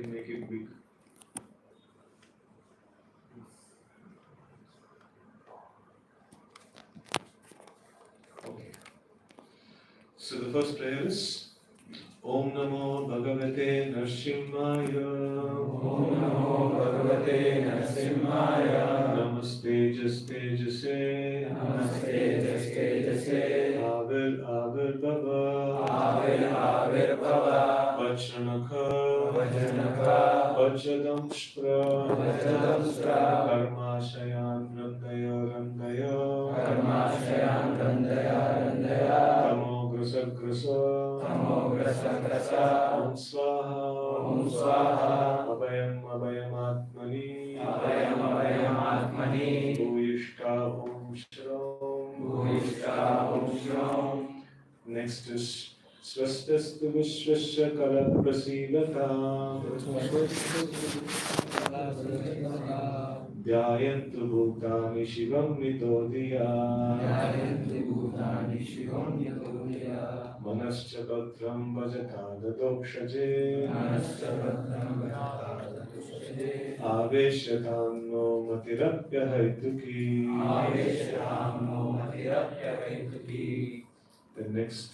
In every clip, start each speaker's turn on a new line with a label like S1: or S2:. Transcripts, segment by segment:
S1: make it big. Okay. So the first prayer is Om Namo Bhagavate Narsimhaya.
S2: Om Namo Bhagavate Narsimhaya.
S1: Namaste Jase.
S2: Namaste Jase.
S1: Avir Bhava.
S2: Avir Bhava.
S1: Vachanaka.
S2: Vajradamshra.
S1: Karmashayan Randaya. Tamo Grasa. Om Swaha. Abhayam Atmani. Bhuyishta Om Shram. Next is Swastastu Vishwasya Kalat Prasidata. Dhyayantu Bhutani Shivam Nitodiya. Manascha Bhadram Vajata Dadokshaje. Aveshatanno Matirapya Haituki. The next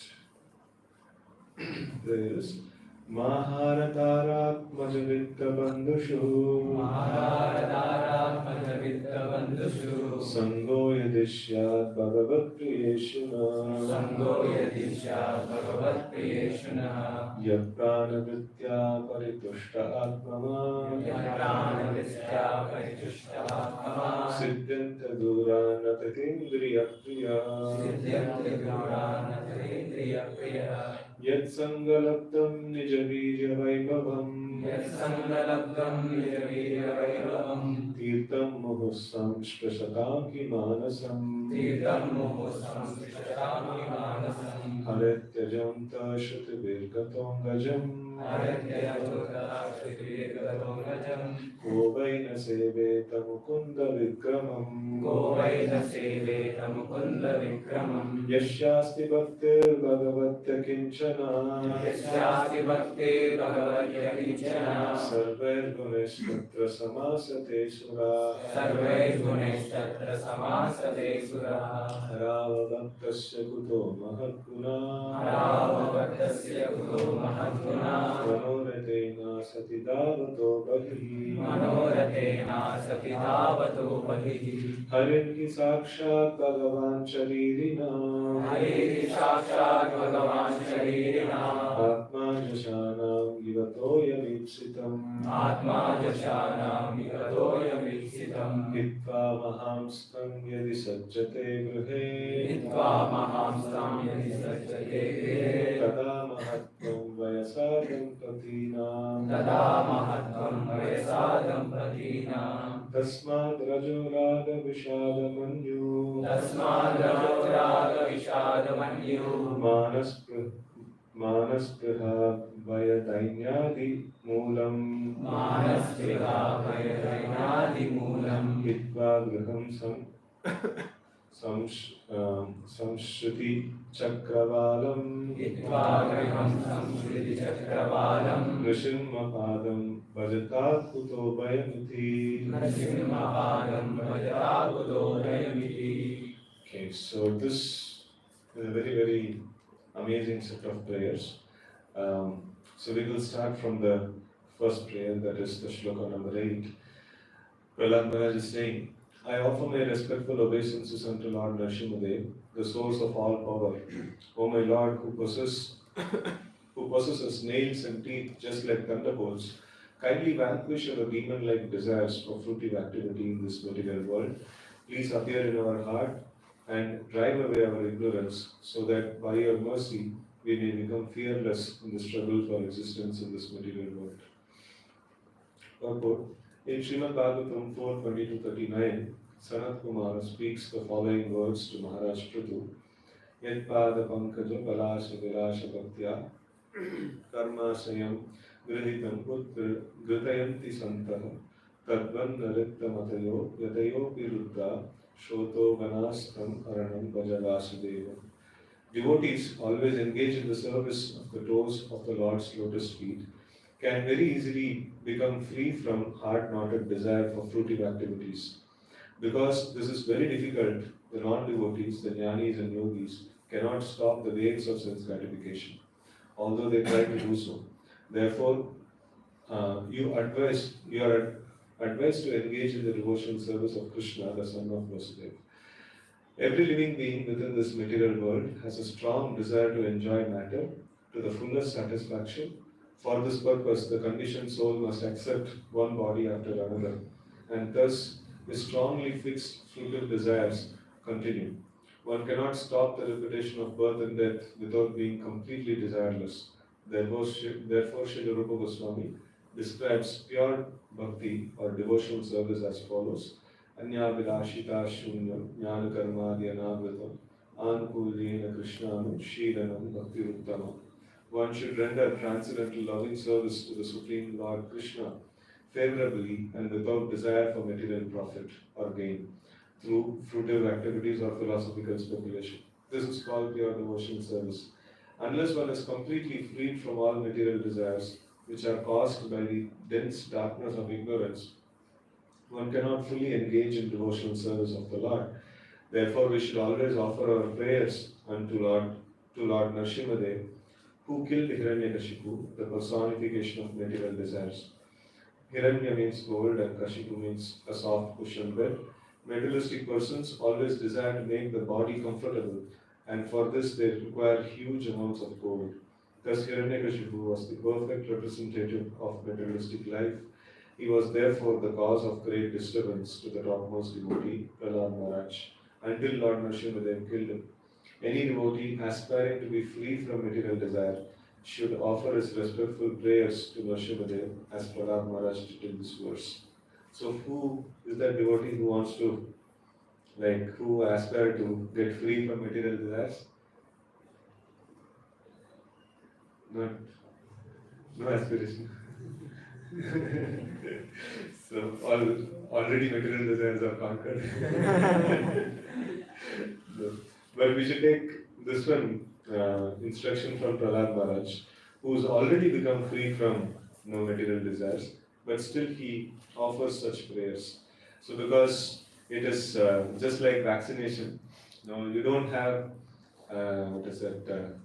S1: prayer is Maharataratmajavitta Bandhushu Sango Yadishyat Bhagavat Priyeshuna Yaprana Paritushta Atmama Siddhanta Durana Tatindriya Priya Yat Sangalaptam Nijabija Vaibhavam Tirtam Muhussam Shprashatam Manasam Harityajanta Shrutivir Gajam Govaina Seveta Mukunda Vikramam Yashyasti Bhaktir Bhagavatta Kinchana Sarvair Guneshkatra Samasate Sura Harava Bhaktasya Kuto Mahatguna Manoratena Satidavato Bhahi Harinki Sakshat Bhagavan Sharirina Atma Jashanam Givatoya Vipsitam Hitva Mahamstam Yadi Sajjate Gruhe Tada Mahatvam Vayasadam Patinam Tasmad Rajurada Vishadamanyu Manaspriha Vayadainyadi Moolam Hitva Graham Samshruti Chakravalam Nrsimhapadam Bhajatat Kuto Bhayamiti. Okay, so this is a very, very amazing set of prayers. So we will start from the first prayer, that is the shloka number 8. Prahlad Maharaj is saying, I offer my respectful obeisances unto Lord Nrsimhadev, the source of all power. O my Lord, who possesses nails and teeth just like thunderbolts, kindly vanquish our demon-like desires for fruitive activity in this material world. Please appear in our heart and drive away our ignorance, so that by your mercy we may become fearless in the struggle for existence in this material world. Purport. In Srimad Bhagavatam 4:20-39, Sanat Kumara speaks the following words to Maharaj Prithu. Yat pada pankaja palasha vilasha bhaktya karma sayam grihitam gritayanti santaha tadvan naritta matayo yatayo piruddha shoto ganastam aranam bhajavasudeva. Devotees always engage in the service of the toes of the Lord's lotus feet. can very easily become free from hard-knotted desire for fruitive activities. Because this is very difficult, the non-devotees, the jnanis and yogis, cannot stop the waves of sense gratification, although they try to do so. Therefore, you are advised to engage in the devotional service of Krishna, the son of Vasudeva. Every living being within this material world has a strong desire to enjoy matter to the fullest satisfaction. For this purpose, the conditioned soul must accept one body after another, and thus his strongly fixed fruitive desires continue. One cannot stop the repetition of birth and death without being completely desireless. Therefore, Srila Rupa Goswami describes pure bhakti or devotional service as follows. Anyavilashita shunyam jnana karmadhi anavritam anukulyena krishnanu shilanam bhakti uttamam. One should render transcendental loving service to the Supreme Lord Krishna favorably and without desire for material profit or gain through fruitive activities or philosophical speculation. This is called pure devotional service. Unless one is completely freed from all material desires, which are caused by the dense darkness of ignorance, one cannot fully engage in devotional service of the Lord. Therefore, we should always offer our prayers to Lord Nrsimhadev, who killed Hiranyakashipu, the personification of material desires. Hiranya means gold and Kashipu means a soft cushioned bed. Materialistic persons always desire to make the body comfortable, and for this they require huge amounts of gold. Thus, Hiranyakashipu was the perfect representative of materialistic life. He was therefore the cause of great disturbance to the topmost devotee, Prahlad Maharaj, until Lord Nrsimhadev killed him. Any devotee aspiring to be free from material desire should offer his respectful prayers to Nrsimhadev as Prahlad Maharaj did in this verse. So who is that devotee who wants to, who aspire to get free from material desires? No aspiration. So already material desires are conquered. No. But we should take this one instruction from Prahlad Maharaj, who's already become free from no material desires, but still he offers such prayers. So because it is just like vaccination, you don't have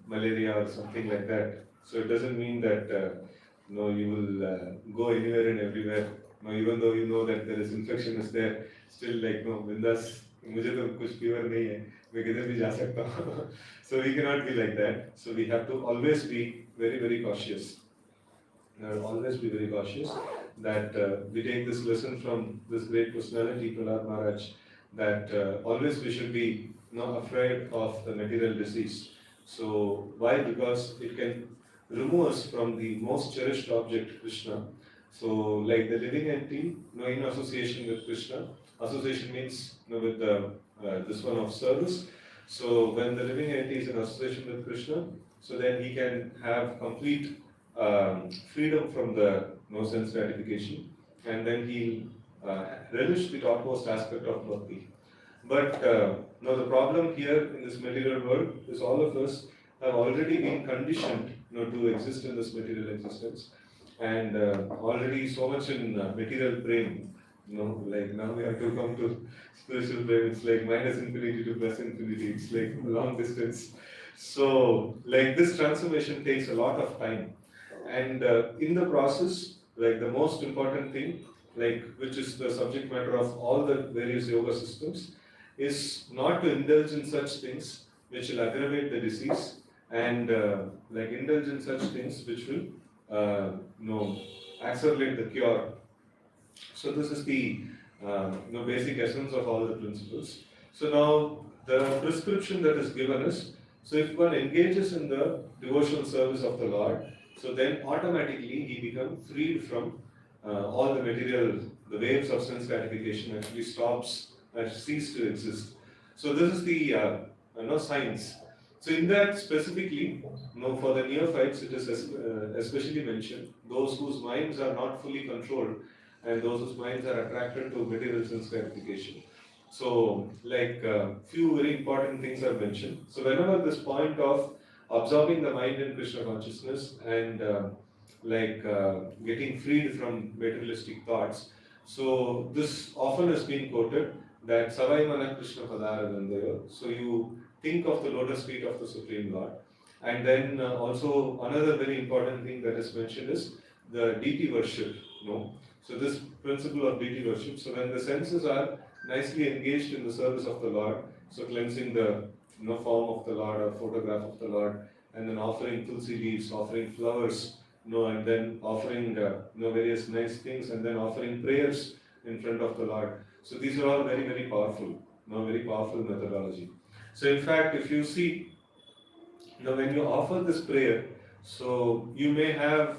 S1: malaria or something like that. So it doesn't mean that you will go anywhere and everywhere. Even though you know that there is infection is there, still bindas. मुझे तो कुछ fever नहीं है, मैं किधर भी जा सकता हूँ. So we cannot be like that. So we have to always be very, very cautious. Always be very cautious that we take this lesson from this great personality, Prahlad Maharaj, that always we should be not afraid of the material disease. So why? Because it can remove us from the most cherished object, Krishna. So like the living entity, in association with Krishna. Association means with this one of service. So when the living entity is in association with Krishna, so then he can have complete freedom from the sense gratification, and then he relish the topmost aspect of bhakti. But the problem here in this material world is all of us have already been conditioned to exist in this material existence, and already so much in material brain. Now we have to come to spiritual brain. It's like minus infinity to plus infinity. It's like long distance. So this transformation takes a lot of time, and in the process, the most important thing, which is the subject matter of all the various yoga systems, is not to indulge in such things which will aggravate the disease, and indulge in such things which will accelerate the cure. So this is the basic essence of all the principles. So now the prescription that is given is, so if one engages in the devotional service of the Lord, so then automatically he becomes freed from all the material, the waves of sense gratification actually stops and cease to exist. So this is the science. So in that specifically, for the neophytes it is especially mentioned, those whose minds are not fully controlled and those whose minds are attracted to material sense gratification. So few very important things are mentioned. So whenever this point of absorbing the mind in Krishna consciousness and getting freed from materialistic thoughts. So this often has been quoted that Savai Mana Krishna Padara Dandaya. So you think of the lotus feet of the Supreme Lord. And then also another very important thing that is mentioned is the deity worship. So this principle of deity worship. So when the senses are nicely engaged in the service of the Lord, so cleansing the form of the Lord or photograph of the Lord, and then offering tulsi leaves, offering flowers, and then offering various nice things, and then offering prayers in front of the Lord. So these are all very, very powerful, very powerful methodology. So in fact, if you see, when you offer this prayer, so you may have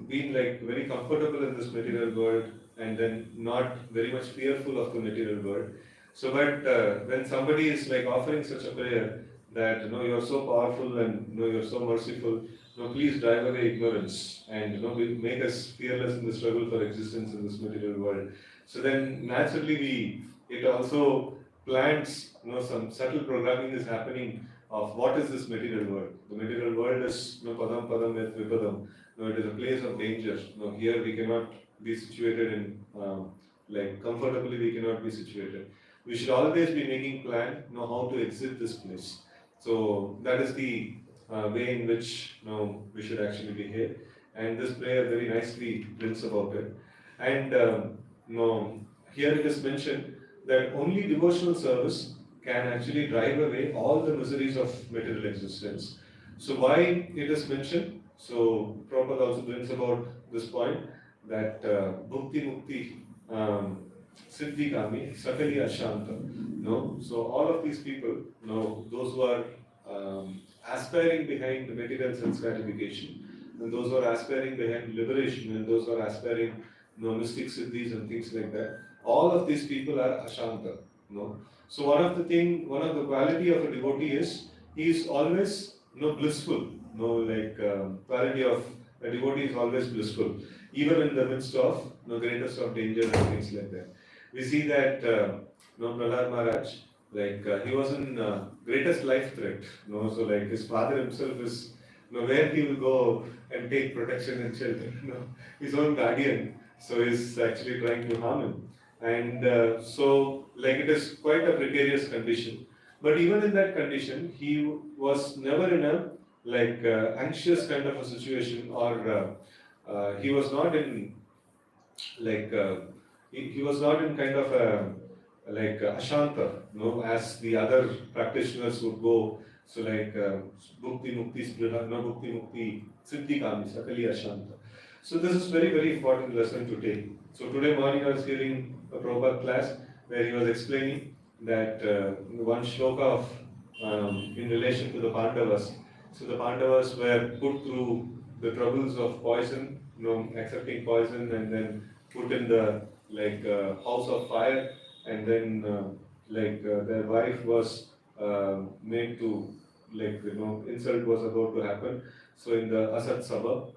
S1: been very comfortable in this material world and then not very much fearful of the material world. So, but when somebody is offering such a prayer that you're so powerful and you're so merciful, please drive away ignorance and make us fearless in the struggle for existence in this material world. So then naturally it also plants some subtle programming is happening of what is this material world. The material world is padam padam et vipadam. It is a place of danger. Here we cannot be situated in comfortably we cannot be situated. We should always be making plan how to exit this place. So that is the way in which we should actually behave. And this prayer very nicely brings about it. And here it is mentioned that only devotional service can actually drive away all the miseries of material existence. So why it is mentioned? So Prabhupada also brings about this point that bhukti mukti siddhi kami sakali ashanta. So all of these people, those who are aspiring behind the material sense gratification, and those who are aspiring behind liberation, and those who are aspiring mystic siddhis and things like that, all of these people are ashanta. So one of the quality of a devotee is he is always blissful. Quality of a devotee is always blissful, even in the midst of greatest of danger and things like that. We see that Prahlad Maharaj, he was in greatest life threat. So his father himself is where he will go and take protection and shelter. His own guardian, so is actually trying to harm him. And so it is quite a precarious condition. But even in that condition, he was never in a anxious kind of a situation, or he was not in he was not in kind of a ashanta, as the other practitioners would go. So bhukti mukti spridha, bhukti mukti siddhi kami sakali ashanta. So this is very, very important lesson to take. So today morning I was hearing a Prabhupada class where he was explaining that one shloka of in relation to the Pandavas. So the Pandavas were put through the troubles of poison, accepting poison, and then put in the house of fire, and then their wife was made to insult was about to happen. So in the Asat Sabha.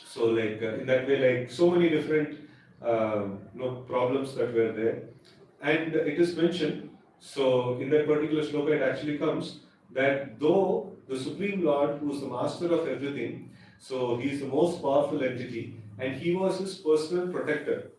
S1: So in that way, so many different problems that were there, and it is mentioned. So in that particular shloka, it actually comes that though the Supreme Lord, who is the master of everything, so he is the most powerful entity, and he was his personal protector.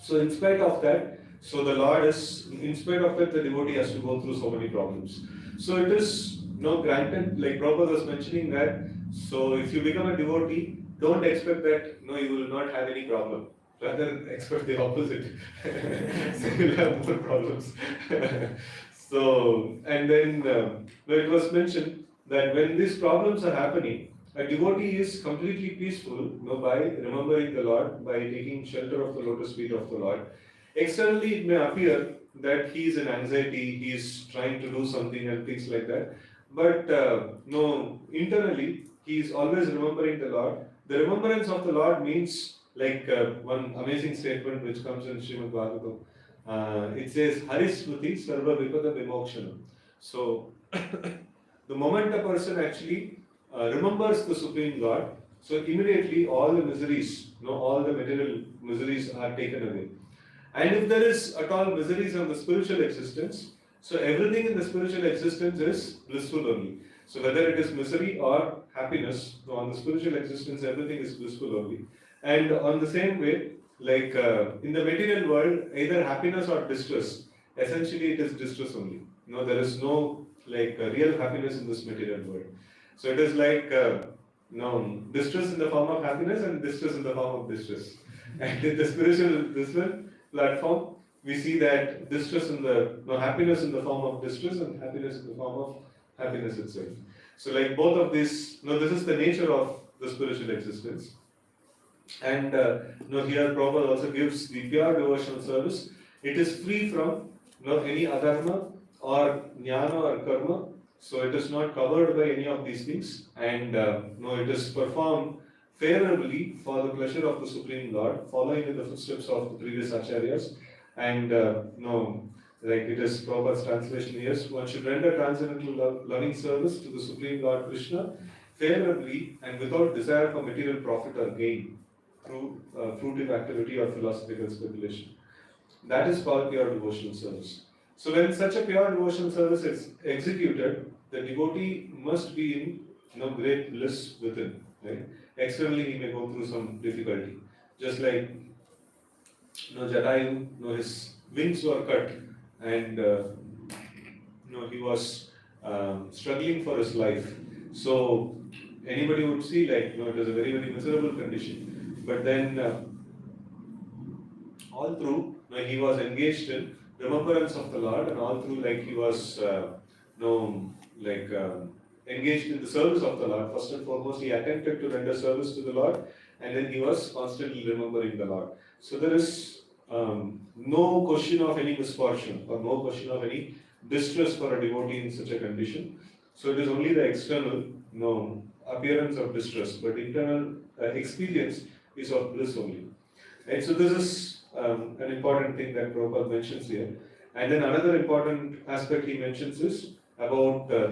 S1: So in spite of that, so the Lord is, in spite of that, the devotee has to go through so many problems. So it is granted, like Prabhupada was mentioning that, so if you become a devotee, don't expect that you will not have any problem. Rather expect the opposite. So you'll have more problems. So, and then it was mentioned that when these problems are happening, a devotee is completely peaceful by remembering the Lord, by taking shelter of the lotus feet of the Lord. Externally, it may appear that he is in anxiety, he is trying to do something and things like that. But internally, he is always remembering the Lord. The remembrance of the Lord means one amazing statement which comes in Srimad Bhagavatam. It says, Harismriti Sarva Vipada Vimokshanam. So, the moment a person actually remembers the Supreme Lord, so immediately all the miseries, all the material miseries are taken away. And if there is at all miseries of the spiritual existence, so everything in the spiritual existence is blissful only. So whether it is misery or happiness, on the spiritual existence, everything is blissful only. And on the same way, like in the material world, either happiness or distress. Essentially, it is distress only. There is no like real happiness in this material world. So it is like distress in the form of happiness and distress in the form of distress. And in the spiritual platform, we see that distress in the happiness in the form of distress and happiness in the form of happiness itself. So like both of these, this is the nature of the spiritual existence. And here Prabhupada also gives the pure devotional service. It is free from any adharma or jnana or karma. So it is not covered by any of these things. And it is performed favorably for the pleasure of the Supreme Lord, following in the footsteps of the previous acharyas. And like it is Prabhupada's translation here, one should render transcendental loving service to the Supreme Lord Krishna favorably and without desire for material profit or gain through fruitive activity or philosophical speculation. That is called pure devotional service. So when such a pure devotional service is executed, the devotee must be in great bliss within. Right? Externally, he may go through some difficulty. Just like Jatayu, his wings were cut, and he was struggling for his life. So anybody would see like it was a very very miserable condition. But then all through he was engaged in remembrance of the Lord, and all through like he was engaged in the service of the Lord. First and foremost, he attempted to render service to the Lord, and then he was constantly remembering the Lord. So there is no question of any misfortune or no question of any distress for a devotee in such a condition. So it is only the external appearance of distress, but internal experience is of bliss only. And so this is an important thing that Prabhupada mentions here. And then another important aspect he mentions is about the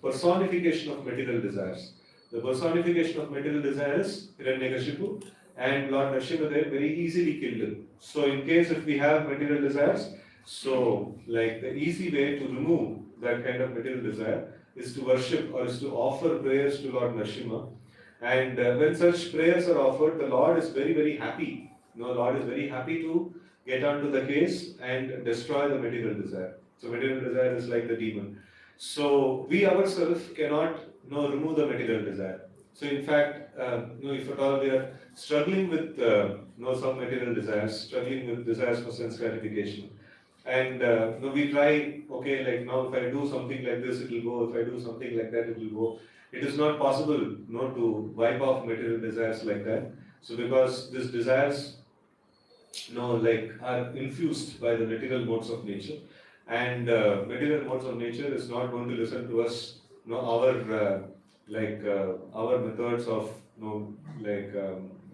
S1: personification of material desires. The personification of material desires, Hiranyakashipu, and Lord Nrsimhadev very easily killed him. So in case if we have material desires, so like the easy way to remove that kind of material desire is to worship or is to offer prayers to Lord Nrsimha. And when such prayers are offered, the Lord is very very happy. Lord is very happy to get onto the case and destroy the material desire. So material desire is like the demon. So we ourselves cannot remove the material desire. So in fact, if at all we are struggling with some material desires, struggling with desires for sense gratification, and we try, okay, like now if I do something like this, it will go. If I do something like that, it will go. It is not possible, to wipe off material desires like that. So because these desires, are infused by the material modes of nature, and material modes of nature is not going to listen to us, our methods of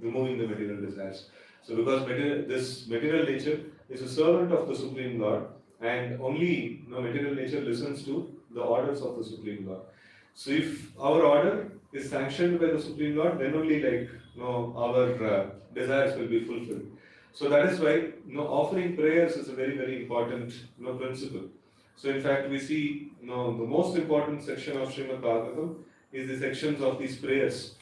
S1: removing the material desires. So because this material nature is a servant of the Supreme Lord, and only material nature listens to the orders of the Supreme Lord. So if our order is sanctioned by the Supreme Lord, then only our desires will be fulfilled. So that is why offering prayers is a very very important principle. So in fact we see the most important section of Srimad Bhagavatam is the sections of these prayers.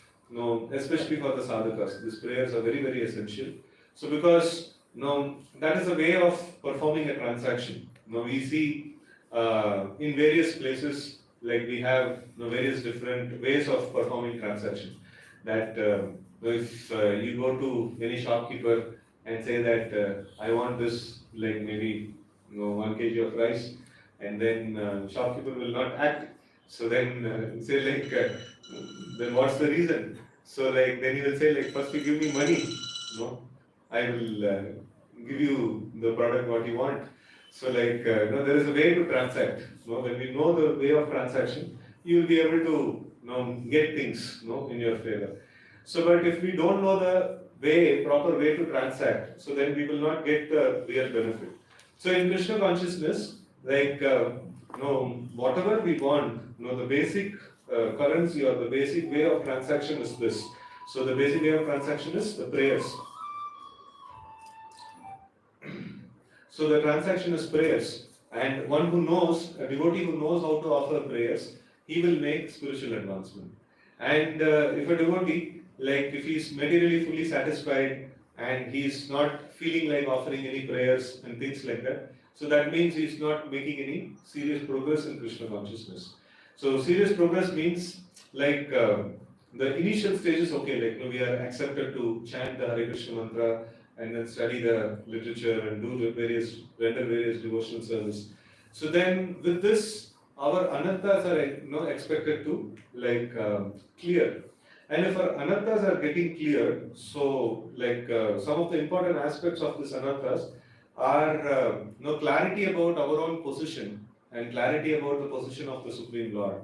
S1: Especially for the sadhakas, these prayers are very very essential. So because that is a way of performing a transaction. We see in various places, like we have various different ways of performing transaction. That if you go to any shopkeeper and say that I want this, like maybe 1 kg of rice, and then shopkeeper will not act. So then say then what's the reason? So then he will say first you give me money, I will give you the product what you want. So there is a way to transact. When we know the way of transaction, you will be able to get things in your favor. So but if we don't know the proper way to transact, so then we will not get the real benefit. So in Krishna consciousness, whatever we want, the basic currency or the basic way of transaction is this. So the basic way of transaction is the prayers. So the transaction is prayers, and one who knows, a devotee who knows how to offer prayers, he will make spiritual advancement. And if a devotee, like if he is materially fully satisfied and he is not feeling like offering any prayers and things like that, so that means he is not making any serious progress in Krishna consciousness. So serious progress means like the initial stages, okay, like we are accepted to chant the Hare Krishna mantra and then study the literature and do the render various devotional service. So then with this, our anarthas are expected to like clear. And if our anarthas are getting cleared, so like some of the important aspects of this anarthas are clarity about our own position and clarity about the position of the Supreme Lord.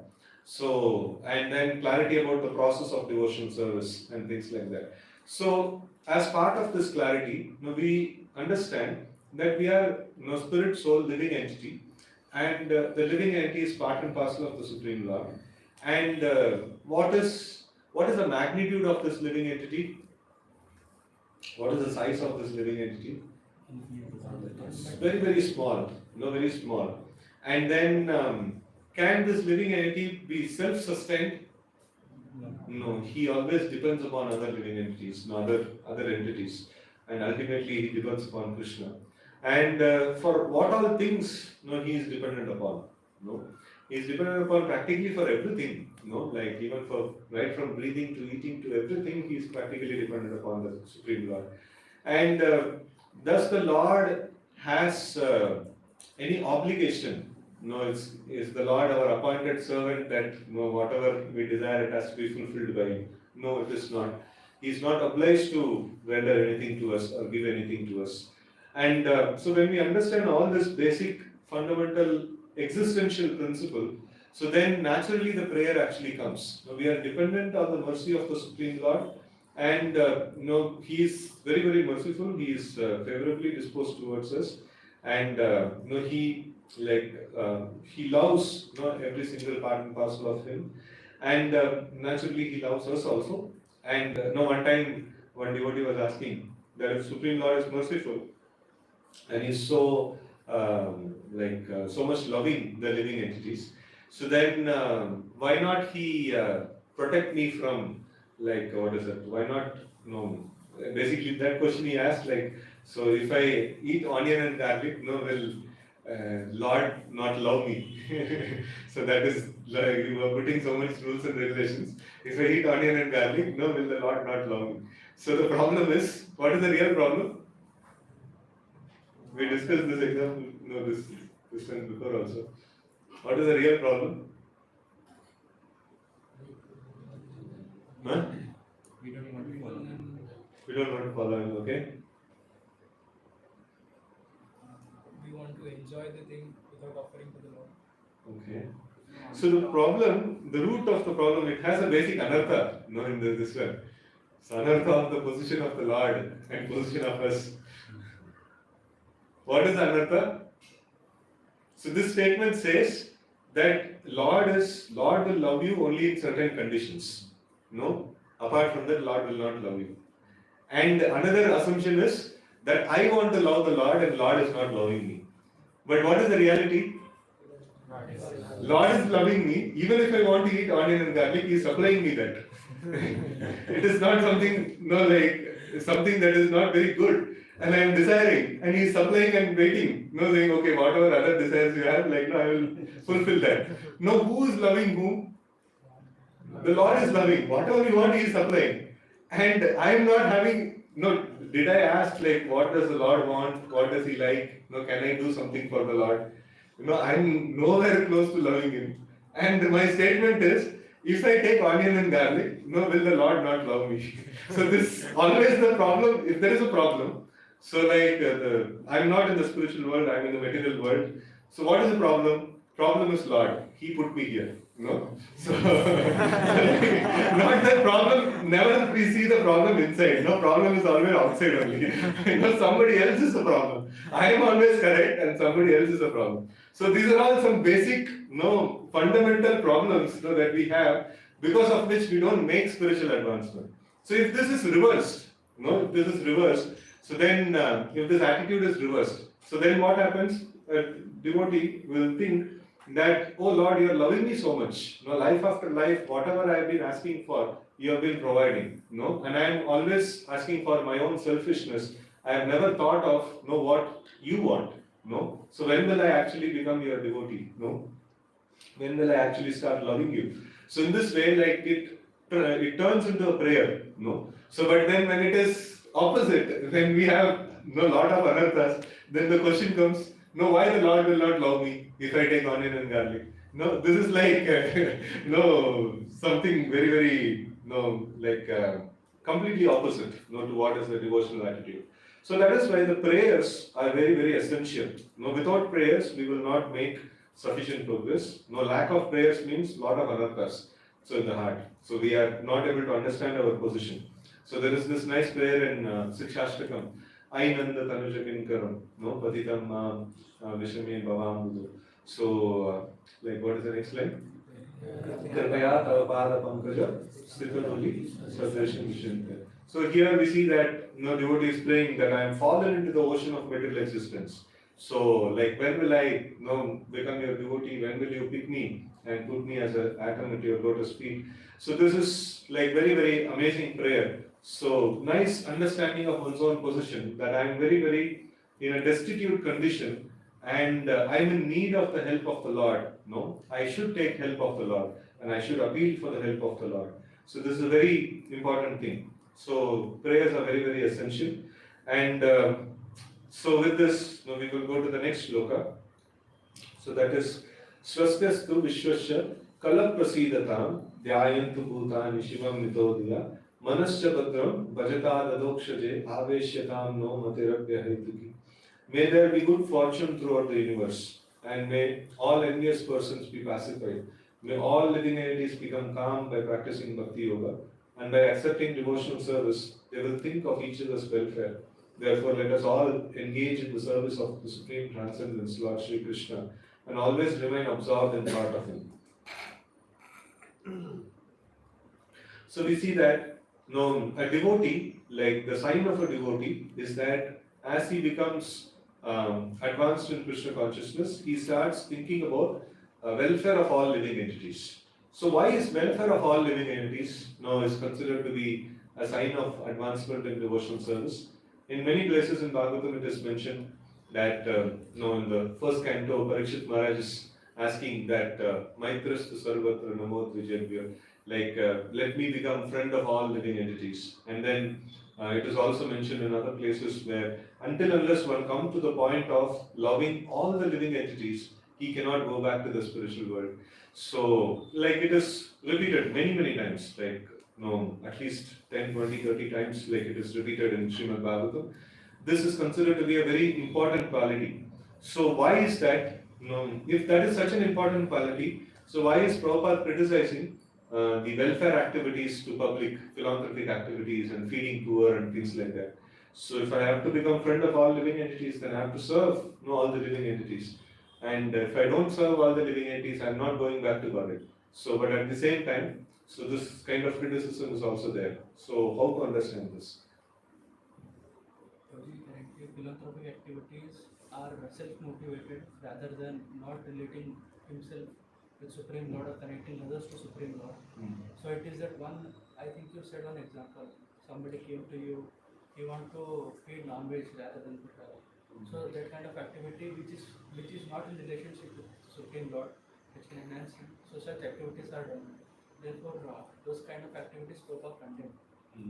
S1: So, and then clarity about the process of devotional service and things like that. So, as part of this clarity, we understand that we are spirit, soul, living entity, and the living entity is part and parcel of the Supreme Lord. And what is the magnitude of this living entity? What is the size of this living entity? Very, very small. Very small. And then, can this living entity be self-sustained? No, he always depends upon other living entities, other entities, and ultimately he depends upon Krishna. And for what all things, he is dependent upon. He is dependent upon practically for everything. Like even for right from breathing to eating to everything, he is practically dependent upon the Supreme Lord. And thus the Lord has any obligation. Is the Lord our appointed servant that whatever we desire it has to be fulfilled by Him? No, it is not. He is not obliged to render anything to us or give anything to us. And so when we understand all this basic, fundamental, existential principle, so then naturally the prayer actually comes. We are dependent on the mercy of the Supreme Lord, and He is very, very merciful. He is favorably disposed towards us, and He loves every single part and parcel of Him, and naturally He loves us also. And one time one devotee was asking that if Supreme Lord is merciful and He's so so much loving the living entities, so then why not He protect me from why not basically that question he asked, so if I eat onion and garlic, will Lord not love me? So that is like you are putting so much rules and regulations. If I eat onion and garlic, will the Lord not love me? So the problem is, what is the real problem? We discussed this example, this one before also. What is the real problem? Huh?
S2: We don't want to follow Him.
S1: We don't want to follow Him, okay?
S3: We want to enjoy the thing without offering to the Lord.
S1: Okay. So the problem, the root of the problem, it has a basic anartha, in this one. So anartha of the position of the Lord and position of us. What is anartha? So this statement says that Lord will love you only in certain conditions. Apart from that, Lord will not love you. And another assumption is that I want to love the Lord and Lord is not loving me. But what is the reality? Lord is loving me. Even if I want to eat onion and garlic, He is supplying me that. It is not something, something that is not very good. And I am desiring. And He is supplying and waiting. Saying, okay, whatever other desires you have, I will fulfill that. Who is loving whom? The Lord is loving. Whatever you want, He is supplying. And I am not having, did I ask, what does the Lord want? What does He like? Can I do something for the Lord? I am nowhere close to loving Him. And my statement is, if I take onion and garlic, will the Lord not love me? So this always the problem, if there is a problem, so I am not in the spiritual world, I am in the material world. So what is the problem? Problem is Lord. He put me here. So not the problem, never we see the problem inside. Problem is always outside only. Somebody else is the problem. I am always correct and somebody else is the problem. So these are all some basic, fundamental problems that we have, because of which we don't make spiritual advancement. So if this is reversed, so then if this attitude is reversed, so then what happens? A devotee will think that, oh Lord, you are loving me so much. Life after life, whatever I have been asking for, you have been providing. And I am always asking for my own selfishness. I have never thought of what you want. So when will I actually become your devotee? When will I actually start loving you? So in this way, like it turns into a prayer. So but then when it is opposite, when we have lot of anarthas, then the question comes, why the Lord will not love me if I take onion and garlic? This is like something very very like completely opposite to what is the devotional attitude. So that is why the prayers are very very essential. Without prayers we will not make sufficient progress. Lack of prayers means lot of anarthas. So in the heart. So we are not able to understand our position. So there is this nice prayer in Sikshashtakam. Ainanda tanuja kinkaram. Patitam vishame bhavam. So like what is the next line? Kripaya tava pada pankaja sthitanoli sadrisham vishante. So here we see that devotee is praying that I am fallen into the ocean of material existence. So, like, when will I become your devotee? When will you pick me and put me as an atom at your lotus feet? So, this is like very, very amazing prayer. So, nice understanding of one's own position that I am very, very in a destitute condition and I am in need of the help of the Lord. I should take help of the Lord and I should appeal for the help of the Lord. So, this is a very important thing. So, prayers are very, very essential. And so with this, we will go to the next shloka. So that is Swastyastu Vishwasya Kalaprasidatam Dhyayantu Bhutani Shivam Mitodiya Manasya Bhadram Bhajata Dadokshaje Aveshyatam No Matirabhya Hetuki. May there be good fortune throughout the universe, and may all envious persons be pacified. May all living entities become calm by practicing Bhakti Yoga, and by accepting devotional service, they will think of each other's welfare. Therefore, let us all engage in the service of the Supreme Transcendence, Lord Shri Krishna, and always remain absorbed in thought of Him. So we see that a devotee, like the sign of a devotee, is that as he becomes advanced in Krishna consciousness, he starts thinking about welfare of all living entities. So why is welfare of all living entities is considered to be a sign of advancement in devotional service? In many places in Bhagavatam it is mentioned that in the first canto, Parikshit Maharaj is asking that Maitrastu Sarvatra Namo Dvijabhya, like let me become friend of all living entities. And then it is also mentioned in other places where until unless one comes to the point of loving all the living entities, he cannot go back to the spiritual world. So like it is repeated many, many times, like at least 10, 20, 30 times, like it is repeated in Srimad Bhagavatam. This is considered to be a very important quality. So why is that? If that is such an important quality, so why is Prabhupada criticizing the welfare activities to public, philanthropic activities and feeding poor and things like that? So if I have to become friend of all living entities, then I have to serve all the living entities. And if I don't serve all the living entities, I am not going back to Godhead. So, but at the same time, so this kind of criticism is also there. So how to understand this?
S4: Currently, philanthropic activities are self-motivated rather than not relating himself with Supreme Lord or connecting others to Supreme Lord. So it is that one, I think you said one example, somebody came to you, you want to feed non-veg rather than food. So that kind of activity which is not in relationship with Supreme Lord, which can enhance him. So such activities are done. Therefore, those kind of activities Prabhupada condemn.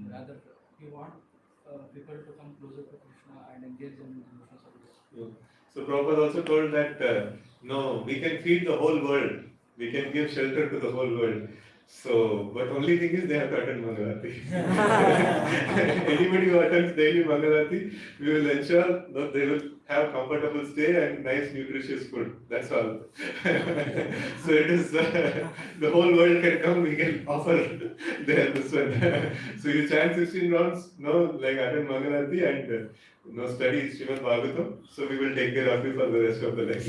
S4: Rather, we want people to come closer to Krishna and engage in devotional service.
S1: So Prabhupada also told that no, we can feed the whole world. We can give shelter to the whole world. So, but only thing is they have to attend Mangalarti. Anybody who attends daily Mangalarti, we will ensure that they will have comfortable stay and nice nutritious food. That's all. So it is the whole world can come. We can offer there this one. So you chant 16 rounds, like attend Mangalarti and study Srimad Bhagavatam. So we will take care of you for the rest of the life.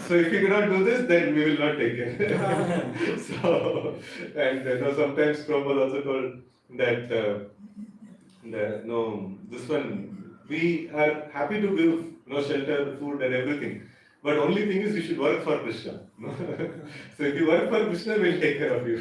S1: So if you cannot do this, then we will not take care. So and sometimes Prabhupada also told that this one we are happy to give shelter, food and everything. But only thing is you should work for Krishna. So if you work for Krishna, we'll take care of you.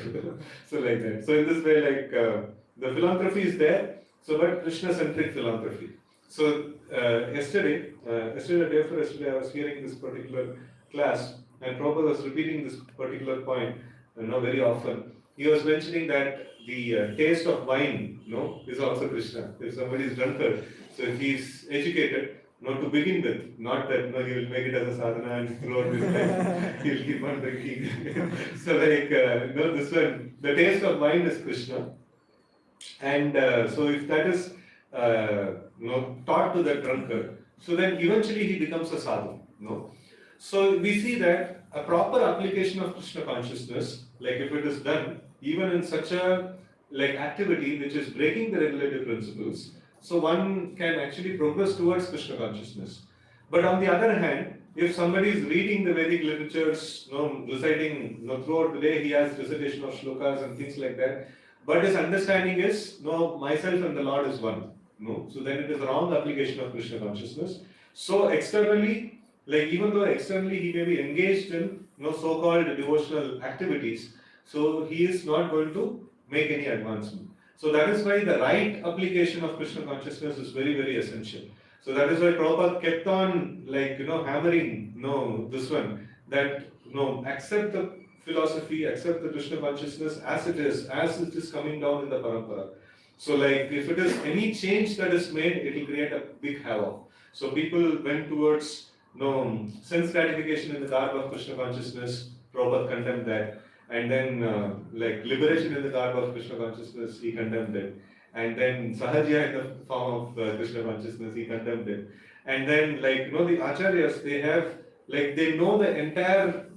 S1: So like that. So in this way, like the philanthropy is there. So but Krishna-centric philanthropy. So yesterday, day before yesterday, I was hearing this particular class, and Prabhupada was repeating this particular point, very often. He was mentioning that the taste of wine, is also Krishna. If somebody is drunkard, so if he is educated, to begin with, not that he will make it as a sadhana and throughout his life he will keep on drinking. So like this one, the taste of wine is Krishna, and so if that is taught to the drunkard, so then eventually he becomes a sadhu. So we see that a proper application of Krishna consciousness, like if it is done even in such a like activity which is breaking the regulative principles, so one can actually progress towards Krishna consciousness. But on the other hand, if somebody is reading the Vedic literatures, reciting, throughout the day he has recitation of shlokas and things like that, but his understanding is, myself and the Lord is one. So then it is a wrong application of Krishna consciousness. So externally, like even though externally he may be engaged in so-called devotional activities, so he is not going to make any advancement. So that is why the right application of Krishna consciousness is very, very essential. So that is why Prabhupada kept on hammering this one, that accept the philosophy, accept the Krishna consciousness as it is coming down in the parampara. So like if it is any change that is made, it will create a big havoc. So people went towards sense gratification in the garb of Krishna consciousness, Prabhupada condemned that. And then liberation in the garb of Krishna consciousness, he condemned it. And then Sahajya in the form of Krishna consciousness, he condemned it. And then the Acharyas, they know the entire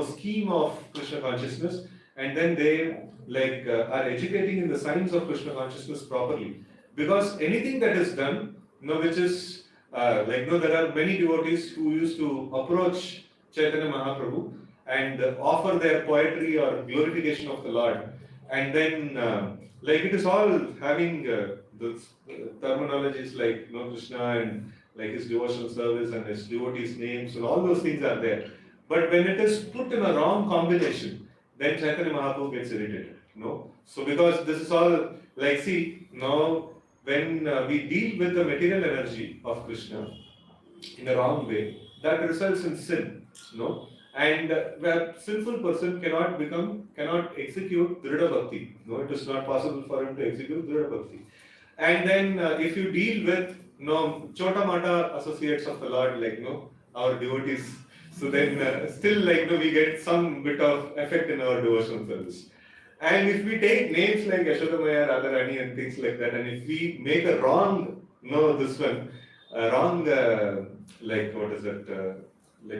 S1: scheme of Krishna consciousness, and then they are educating in the science of Krishna consciousness properly. Because anything that is done, which is there are many devotees who used to approach Chaitanya Mahaprabhu and offer their poetry or glorification of the Lord, and then it is all having the terminologies like Krishna and his devotional service and his devotees' names and all those things are there. But when it is put in a wrong combination, then Chaitanya Mahaprabhu gets irritated. So because this is all now when we deal with the material energy of Krishna in a wrong way, that results in sin. And where sinful person cannot execute Dhrida Bhakti. It is not possible for him to execute Dhrida Bhakti. And then if you deal with Chota Mata associates of the Lord, our devotees, so then still we get some bit of effect in our devotional service. And if we take names like Yashodamaya, Radharani and things like that, and if we make a wrong,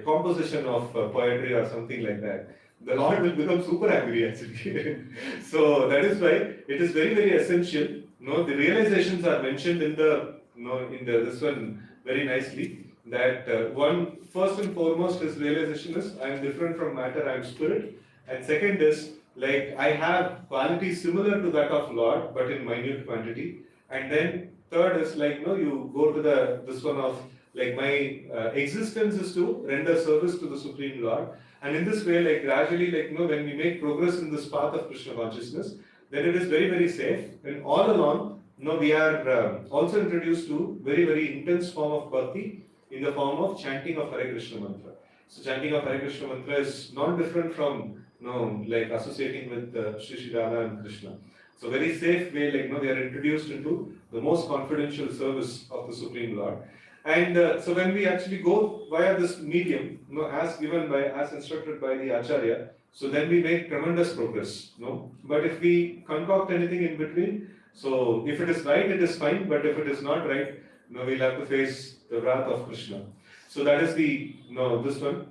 S1: composition of poetry or something like that, the Lord will become super angry actually. So that is why it is very, very essential. The realizations are mentioned in this one very nicely. That one, first and foremost, his realization is I am different from matter, I am spirit. And second is I have qualities similar to that of Lord, but in minute quantity. And then third is you go to this one of my existence is to render service to the Supreme Lord. And in this way, gradually, when we make progress in this path of Krishna consciousness, then it is very, very safe. And all along, we are also introduced to very, very intense form of bhakti in the form of chanting of Hare Krishna mantra. So chanting of Hare Krishna mantra is not different from associating with Shri Radha and Krishna. So very safe way, we are introduced into the most confidential service of the Supreme Lord. And so when we actually go via this medium, as instructed by the Acharya, so then we make tremendous progress. But if we concoct anything in between, so if it is right, it is fine. But if it is not right, we'll have to face the wrath of Krishna. So that is this one.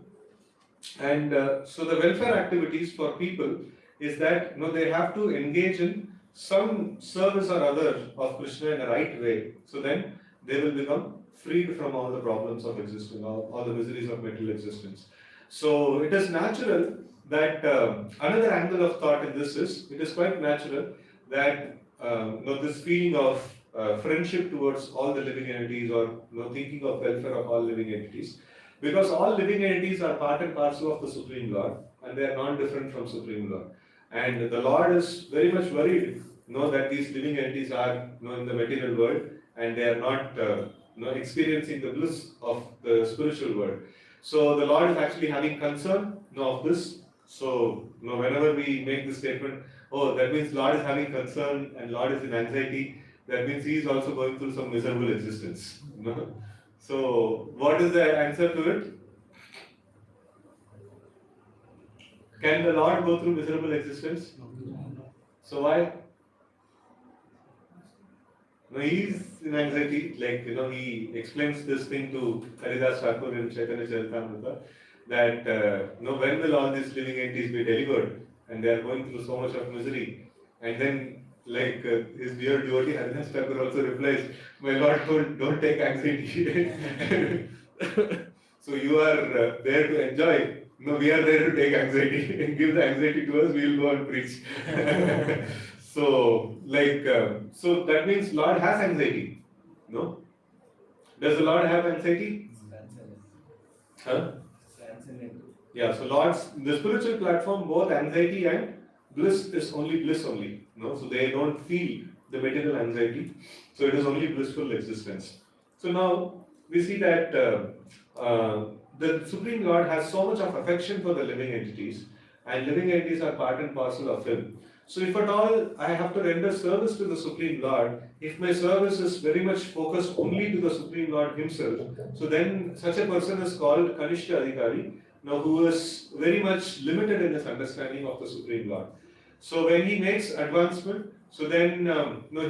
S1: And so the welfare activities for people is that they have to engage in some service or other of Krishna in a right way. So then they will become freed from all the problems of existence, all the miseries of material existence. So it is natural that another angle of thought in this is, it is quite natural that this feeling of friendship towards all the living entities, or thinking of welfare of all living entities. Because all living entities are part and parcel of the Supreme Lord, and they are non-different from Supreme Lord. And the Lord is very much worried, that these living entities are, in the material world, and they are not, experiencing the bliss of the spiritual world. So the Lord is actually having concern, of this. So, whenever we make this statement, oh, that means Lord is having concern and Lord is in anxiety, that means He is also going through some miserable existence. So, what is the answer to it? Can the Lord go through miserable existence? So why? No, he is in anxiety. Like he explains this thing to Haridas Thakur in Chaitanya Charitamrita that when will all these living entities be delivered, and they are going through so much of misery, and then his dear devotee Haridas Thakur also replies, "My Lord told, don't take anxiety." So you are there to enjoy. No, we are there to take anxiety and give the anxiety to us. We will go and preach. So, so that means Lord has anxiety. No? Does the Lord have anxiety? Huh? Yeah, so Lord's, the spiritual platform, both anxiety and bliss is only bliss only. No? So they don't feel the material anxiety. So it is only blissful existence. So now we see that the Supreme Lord has so much of affection for the living entities, and living entities are part and parcel of Him. So if at all I have to render service to the Supreme Lord, if my service is very much focused only to the Supreme Lord Himself, so then such a person is called Kanishta Adhikari, who is very much limited in his understanding of the Supreme Lord. So when he makes advancement, so then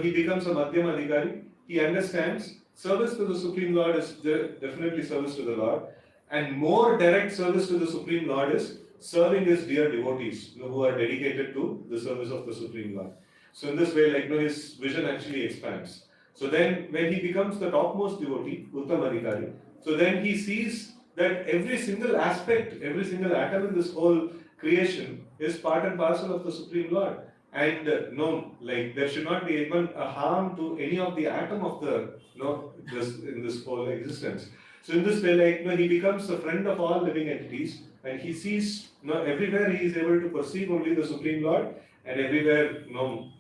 S1: he becomes a Madhyama Adhikari. He understands service to the Supreme Lord is definitely service to the Lord, and more direct service to the Supreme Lord is serving His dear devotees, who are dedicated to the service of the Supreme Lord. So in this way, his vision actually expands. So then, when he becomes the topmost devotee, Uttam Adhikari, so then he sees that every single aspect, every single atom in this whole creation is part and parcel of the Supreme Lord. And there should not be even a harm to any of the atom of the, in this whole existence. So in this way, he becomes a friend of all living entities, and he sees, everywhere he is able to perceive only the Supreme Lord, and everywhere,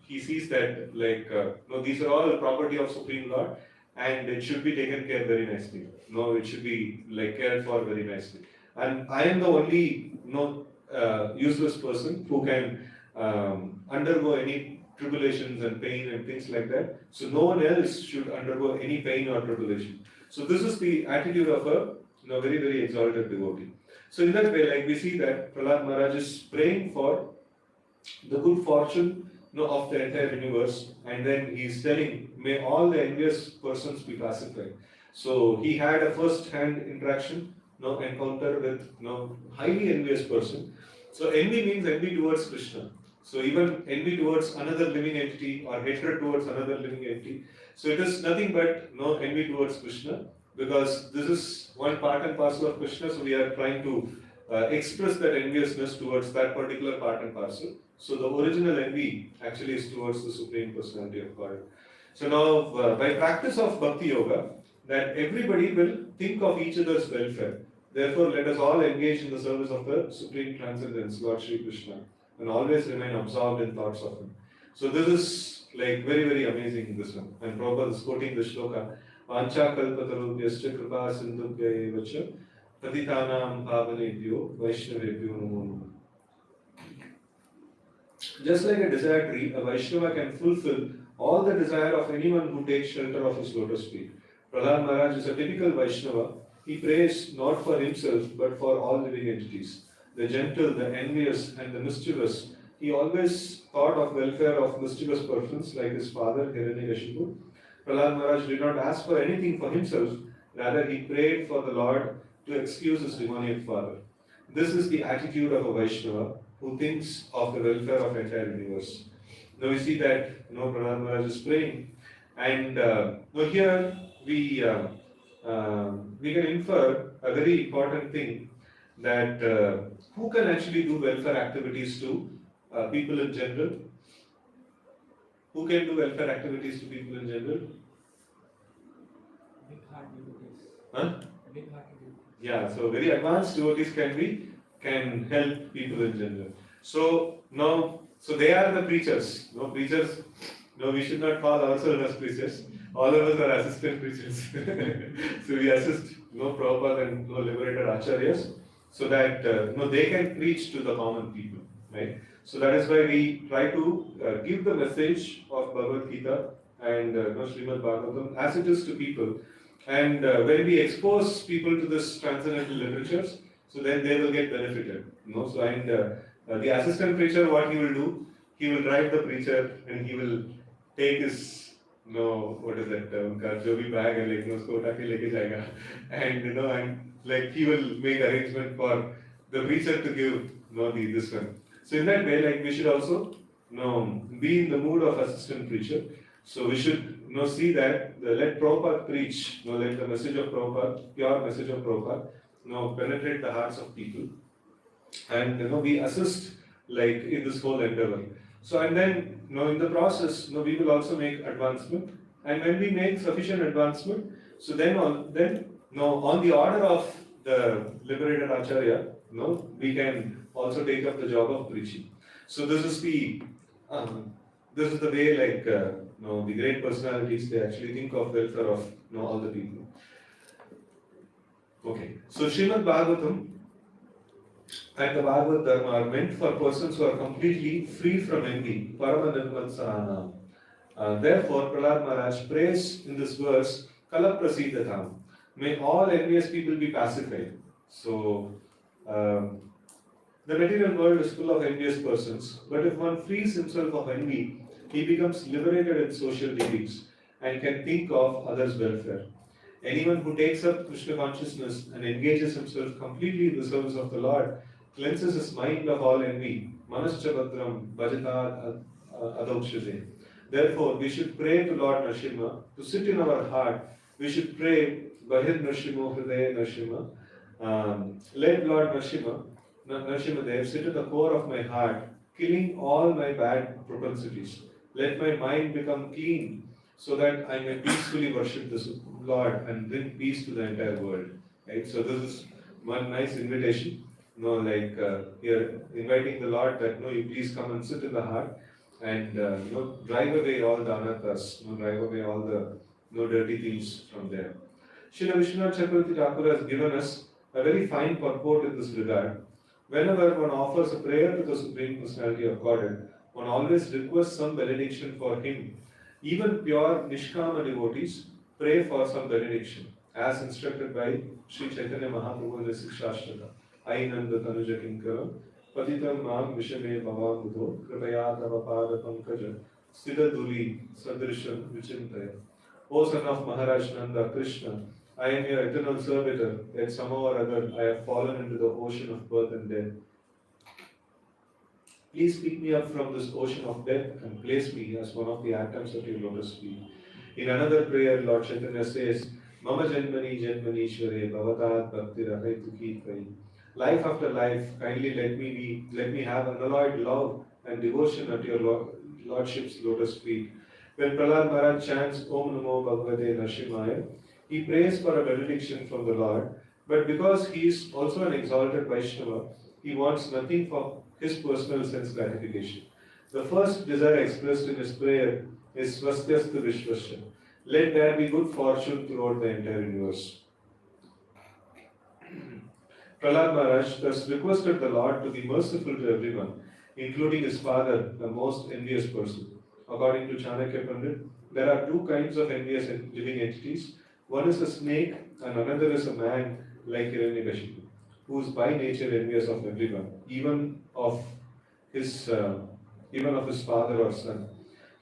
S1: he sees that, these are all property of Supreme Lord, and it should be taken care very nicely. It should be cared for very nicely. And I am the only, useless person who can undergo any tribulations and pain and things like that. So no one else should undergo any pain or tribulation. So this is the attitude of a very, very exalted devotee. So in that way, we see that Prahlad Maharaj is praying for the good fortune of the entire universe, and then he is telling, may all the envious persons be pacified. So he had a first-hand interaction, encounter with highly envious person. So envy means envy towards Krishna. So even envy towards another living entity or hatred towards another living entity. So it is nothing but envy towards Krishna, because this is one part and parcel of Krishna. So we are trying to express that enviousness towards that particular part and parcel. So the original envy actually is towards the Supreme Personality of God. So now by practice of Bhakti Yoga, that everybody will think of each other's welfare. Therefore, let us all engage in the service of the Supreme Transcendence, Lord Shri Krishna, and always remain absorbed in thoughts of Him. So this is very, very amazing, this one. And Prabhupada is quoting the shloka, Vancha kalpatarubhyascha kripa sindhubhya evacha patitanam pavanebhyo vaishnavebhyo namo namaha. Just like a desire tree, a Vaishnava can fulfill all the desire of anyone who takes shelter of his lotus feet. Prahlad Maharaj is a typical Vaishnava. He prays not for himself but for all living entities. The gentle, the envious, and the mischievous. He always thought of welfare of mischievous persons like his father Hiranyakashipu. Prahlad Maharaj did not ask for anything for himself. Rather, he prayed for the Lord to excuse his demoniac father. This is the attitude of a Vaishnava who thinks of the welfare of the entire universe. Now we see that Prahlad Maharaj is praying, and here we can infer a very important thing, that who can actually do welfare activities to people in general? Who can do welfare activities to people in general?
S4: Big heart devotees.
S1: Huh?
S4: Big heart devotees.
S1: Yeah, so very advanced devotees can help people in general. So now, so they are the preachers. No preachers. No, we should not call ourselves as preachers. All of us are assistant preachers. So we assist no Prabhupada and no liberated acharyas, so that no they can preach to the common people, right? So that is why we try to give the message of Bhagavad Gita and no Srimad Bhagavatam as it is to people. And when we expose people to this transcendental literatures, so then they will get benefited. So and the assistant preacher, what he will do, he will drive the preacher and he will take his what is that उनका जो भी bag है लेकिन उसको उठा के लेके जाएगा and and like he will make arrangement for the preacher to give this one. So in that way, like we should also be in the mood of assistant preacher. So we should see that let Prabhupada preach, let the message of Prabhupada, pure message of Prabhupada, penetrate the hearts of people, and we assist like in this whole endeavor. So and then in the process, we will also make advancement, and when we make sufficient advancement, so then on the order of the liberated acharya, we can also take up the job of preaching. So this is the way like the great personalities, they actually think of welfare of all the people. Okay, so Srimad Bhagavatam and the Bhagavad Dharma are meant for persons who are completely free from envy, Paramanirvatsarana. Therefore, Prahlad Maharaj prays in this verse, Kala Prasidatham. May all envious people be pacified. So, the material world is full of envious persons, but if one frees himself of envy, he becomes liberated in social dealings and can think of others' welfare. Anyone who takes up Krishna consciousness and engages himself completely in the service of the Lord cleanses his mind of all envy. Manascha Bhadram Bhajata Adokshade. Therefore, we should pray to Lord Nrsimha to sit in our heart. We should pray Bahir Nrsimho Hridaya Nrsimha. Let Lord Nrsimha Dev sit at the core of my heart, killing all my bad propensities. Let my mind become clean so that I may peacefully worship the Lord and bring peace to the entire world. Right? So this is one nice invitation. Here inviting the Lord that you please come and sit in the heart and drive away all the anathas, drive away all the dirty things from there. Srila Vishwanath Chakravarti Thakur has given us a very fine purport in this regard. Whenever one offers a prayer to the Supreme Personality of Godhead, one always requests some benediction for him. Even pure Nishkama devotees pray for some benediction, as instructed by Sri Chaitanya Mahaprabhu in the HariKshetra. Ainanda Tanuja Kinkara, Patitam Mam Vishame Bhavamudo, Kripaya Tava Pada Pankaja, Sthita Duli Sadrisham Vichintaya. O son of Maharaj Nanda Krishna, I am your eternal servitor, yet somehow or other I have fallen into the ocean of birth and death. Please pick me up from this ocean of death and place me as one of the atoms at your lotus feet. In another prayer, Lord Chaitanya says, Mama Janmani Janmanishware Bhavatat Bhakti Rahaitu Kai. Life after life, kindly let me have unalloyed love and devotion at your Lordship's lotus feet. When Prahlad Maharaj chants Om Namo Bhagavate Nrsimhaya, he prays for a benediction from the Lord, but because he is also an exalted Vaishnava, he wants nothing for his personal sense gratification. The first desire expressed in his prayer is Swastyastu Vishwasya. Let there be good fortune throughout the entire universe. Prahlad Maharaj thus requested the Lord to be merciful to everyone, including his father, the most envious person. According to Chanakya Pandit, there are two kinds of envious living entities. One is a snake and another is a man like Hiranyakashipu, who is by nature envious of everyone, even of his father or son.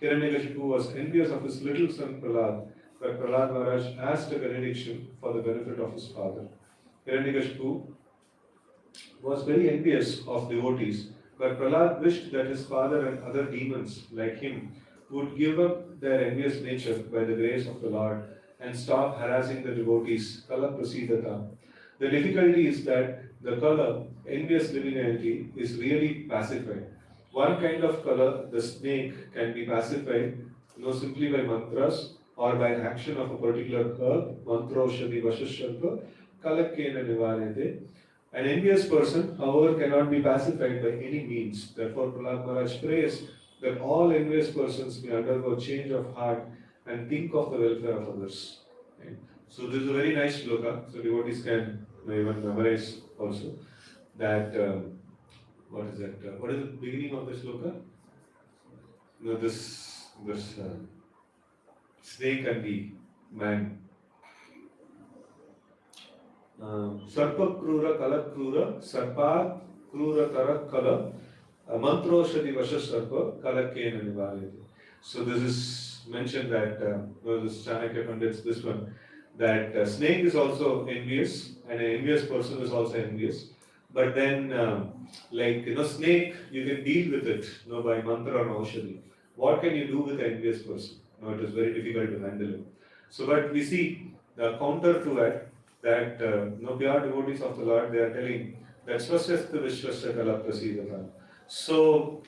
S1: Hiranyakashipu was envious of his little son Prahlad, but Prahlad Maharaj asked a benediction for the benefit of his father. Hiranyakashipu was very envious of devotees, but Prahlad wished that his father and other demons like him would give up their envious nature by the grace of the Lord and stop harassing the devotees. Kala Prasidata. The difficulty is that the Kala, envious living entity, is really pacified. One kind of Kala, the snake, can be pacified simply by mantras or by action of a particular herb, mantra, shadi, vashasharpa, kalakkena nivarete. An envious person, however, cannot be pacified by any means. Therefore, Prahlad Maharaj prays that all envious persons may undergo change of heart and think of the welfare of others. Right? So this is a very nice shloka. So devotees can even memorize also that. What is that? What is the beginning of the shloka? No, this snake and the man. Sarpa krura kala krura sarpat krura tara kala mantroshadi vasha sarpa kalakena nivarete. So this is mentioned that this Chanakya Pandit's this one that snake is also envious and an envious person is also envious. But then snake you can deal with it by mantra or aushadhi. What can you do with an envious person? It is very difficult to handle it. So but we see the counter to it that pure devotees of the Lord, they are telling that Swasthya Vishwasya Kala Prasidata. So,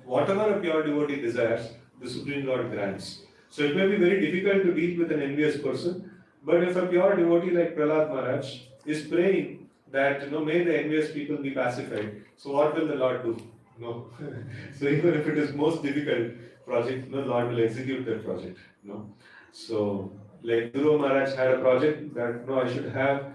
S1: whatever a pure devotee desires, the Supreme Lord grants. So, it may be very difficult to deal with an envious person, but if a pure devotee like Prahlad Maharaj is praying that may the envious people be pacified, so what will the Lord do? No. So, even if it is most difficult project, the Lord will execute that project. No. So, like Guru Maharaj had a project that I should have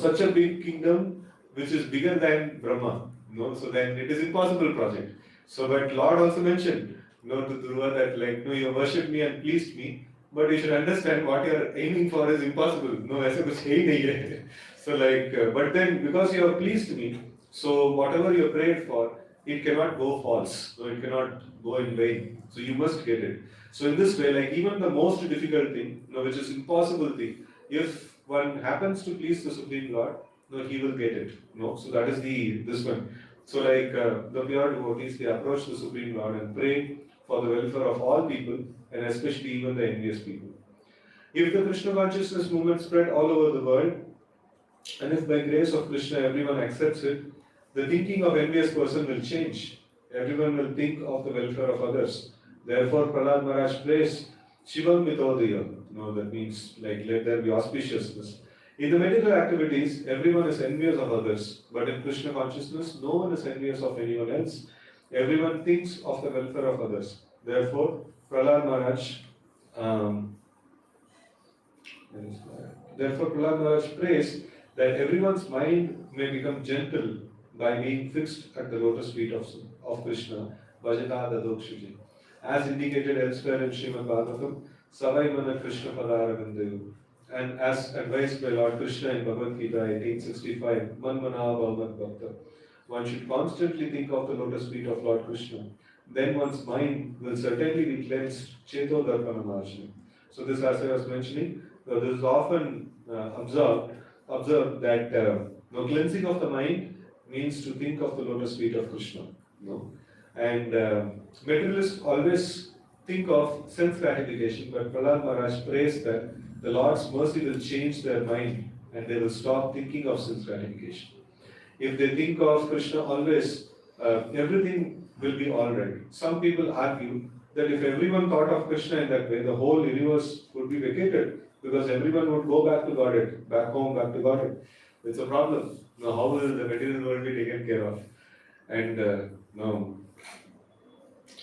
S1: such a big kingdom which is bigger than Brahma. So then it is impossible project. So but Lord also mentioned to Dhruva that you worshipped me and pleased me, but you should understand what you are aiming for is impossible. ऐसा कुछ है ही नहीं है. So but then because you have pleased me, so whatever you prayed for, it cannot go false. So it cannot go in vain. So you must get it. So in this way, even the most difficult thing, which is impossible thing, if one happens to please the Supreme Lord, he will get it. So that is this one. So the pure devotees, they approach the Supreme Lord and pray for the welfare of all people, and especially even the envious people. If the Krishna consciousness movement spread all over the world, and if by grace of Krishna everyone accepts it, the thinking of envious person will change. Everyone will think of the welfare of others. Therefore, Prahlad Maharaj prays Shivam Mitodaya. That means let there be auspiciousness. In the medical activities, everyone is envious of others, but in Krishna consciousness, no one is envious of anyone else. Everyone thinks of the welfare of others. Therefore, Prahlad Maharaj prays that everyone's mind may become gentle by being fixed at the lotus feet of Krishna, Bhajata Dadokshuji. As indicated elsewhere in Srimad Bhagavatam, Savai Mana Krishna Padaravindayu. And as advised by Lord Krishna in Bhagavad Gita 1865, Man Mana Bhavat Bhakta. One should constantly think of the lotus feet of Lord Krishna. Then one's mind will certainly be cleansed, Cheto Darpana Marshana. So this, as I was mentioning, this is often observed that cleansing of the mind means to think of the lotus feet of Krishna. And materialists always think of sense gratification, but Prahlad Maharaj prays that the Lord's mercy will change their mind and they will stop thinking of sense gratification. If they think of Krishna always, everything will be alright. Some people argue that if everyone thought of Krishna in that way, the whole universe would be vacated because everyone would go back to Godhead, back home, back to Godhead. It's a problem. Now, how will the material world be taken care of? And now,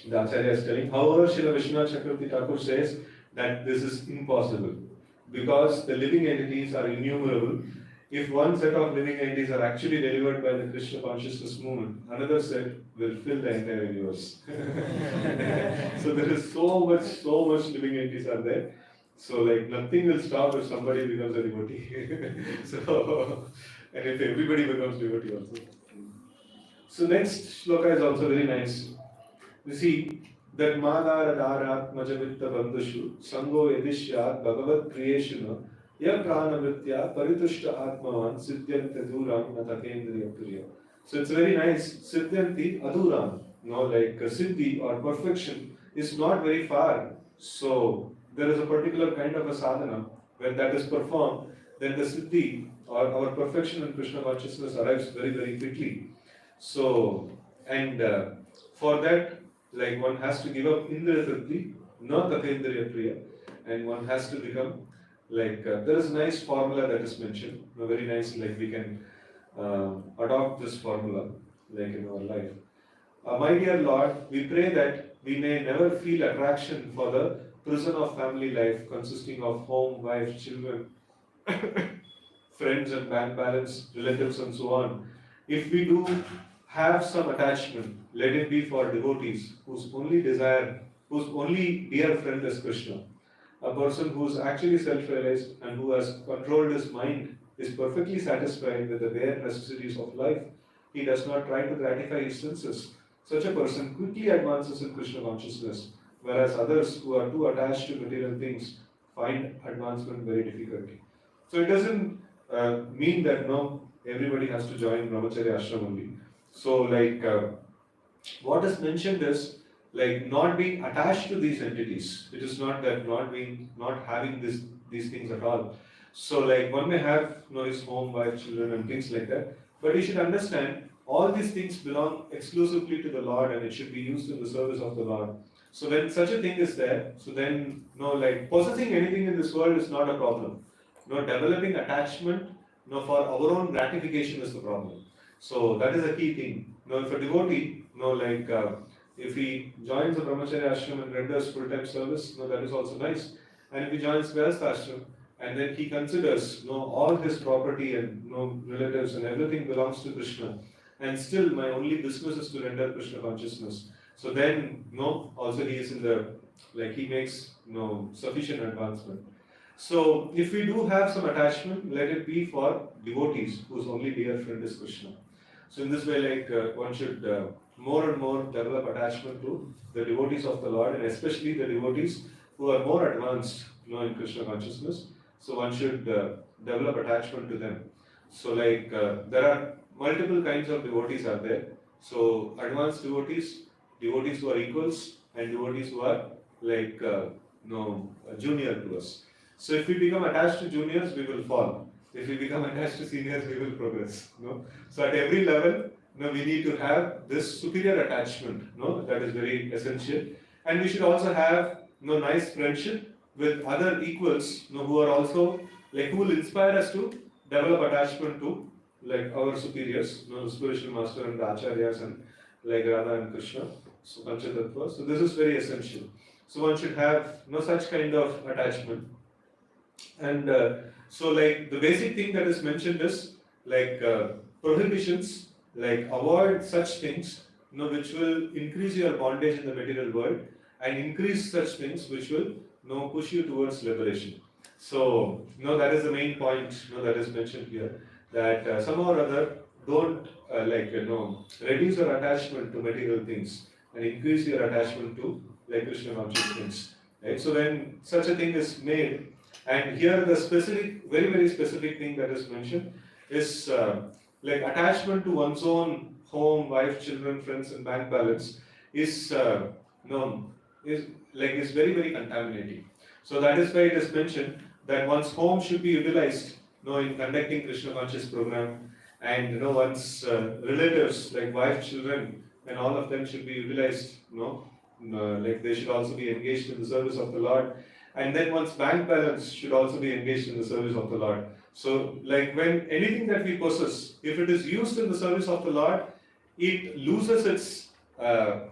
S1: the Acharya is telling, however, Srila Vishwanath Chakravarti Thakur says that this is impossible because the living entities are innumerable. If one set of living entities are actually delivered by the Krishna consciousness movement, another set will fill the entire universe. So there is so much living entities are there. So nothing will stop if somebody becomes a devotee. So, and if everybody becomes devotee also. So next shloka is also very nice. You see that Madara Darat Majavitta Bandhushu Sango Edishyat Bhagavat Creationa Ya Prana Vritya Paritushta Atmavan Siddhyante Duram Natakendriya Priya. So it's very nice. Siddhyanti Aduram. Siddhi or perfection is not very far. So there is a particular kind of a sadhana. When that is performed, then the Siddhi or our perfection in Krishna consciousness arrives very, very quickly. So, and for that, one has to give up Indriya Tripti, not Tatendriya Priya, and one has to become there is a nice formula that is mentioned, very nice, we can adopt this formula in our life. My dear Lord, we pray that we may never feel attraction for the prison of family life consisting of home, wife, children, friends and bank balance, relatives and so on. If we do have some attachment, let it be for devotees whose only desire, whose only dear friend is Krishna. A person who is actually self-realized and who has controlled his mind is perfectly satisfied with the bare necessities of life. He does not try to gratify his senses. Such a person quickly advances in Krishna consciousness, whereas others who are too attached to material things find advancement very difficult. So it doesn't mean that no, everybody has to join Brahmacharya ashram only. So what is mentioned is not being attached to these entities. It is not that not having these things at all. So one may have his home, wife, children and things like that, but you should understand all these things belong exclusively to the Lord and it should be used in the service of the Lord. So when such a thing is there, so then possessing anything in this world is not a problem. Developing attachment for our own gratification is the problem. So that is a key thing. If a devotee, if he joins the Brahmacharya ashram and renders full-time service, that is also nice. And if he joins Vyasa ashram and then he considers, all his property and relatives and everything belongs to Krishna, and still my only business is to render Krishna consciousness. So then, also he is in the, he makes, sufficient advancement. So if we do have some attachment, let it be for devotees whose only dear friend is Krishna. So in this way, one should more and more develop attachment to the devotees of the Lord, and especially the devotees who are more advanced, in Krishna consciousness. So one should develop attachment to them. So there are multiple kinds of devotees are there. So advanced devotees, devotees who are equals, and devotees who are junior to us. So if we become attached to juniors, we will fall. If we become attached to seniors, we will progress. So at every level, we need to have this superior attachment. That is very essential. And we should also have nice friendship with other equals, who are also who will inspire us to develop attachment to our superiors, the spiritual master and the acharyas and Radha and Krishna, so Panchatattva. So this is very essential. So one should have such kind of attachment. And so the basic thing that is mentioned is prohibitions, avoid such things which will increase your bondage in the material world and increase such things which will push you towards liberation. So that is the main point that is mentioned here, that somehow or other don't reduce your attachment to material things and increase your attachment to Krishna conscious things. Right? So when such a thing is made, and here the specific, very very specific thing that is mentioned is attachment to one's own home, wife, children, friends, and bank balance is is very very contaminating. So that is why it is mentioned that one's home should be utilized in conducting Krishna conscious program, and one's relatives like wife, children, and all of them should be utilized. They should also be engaged in the service of the Lord. And then one's bank balance should also be engaged in the service of the Lord. So when anything that we possess, if it is used in the service of the Lord, it loses its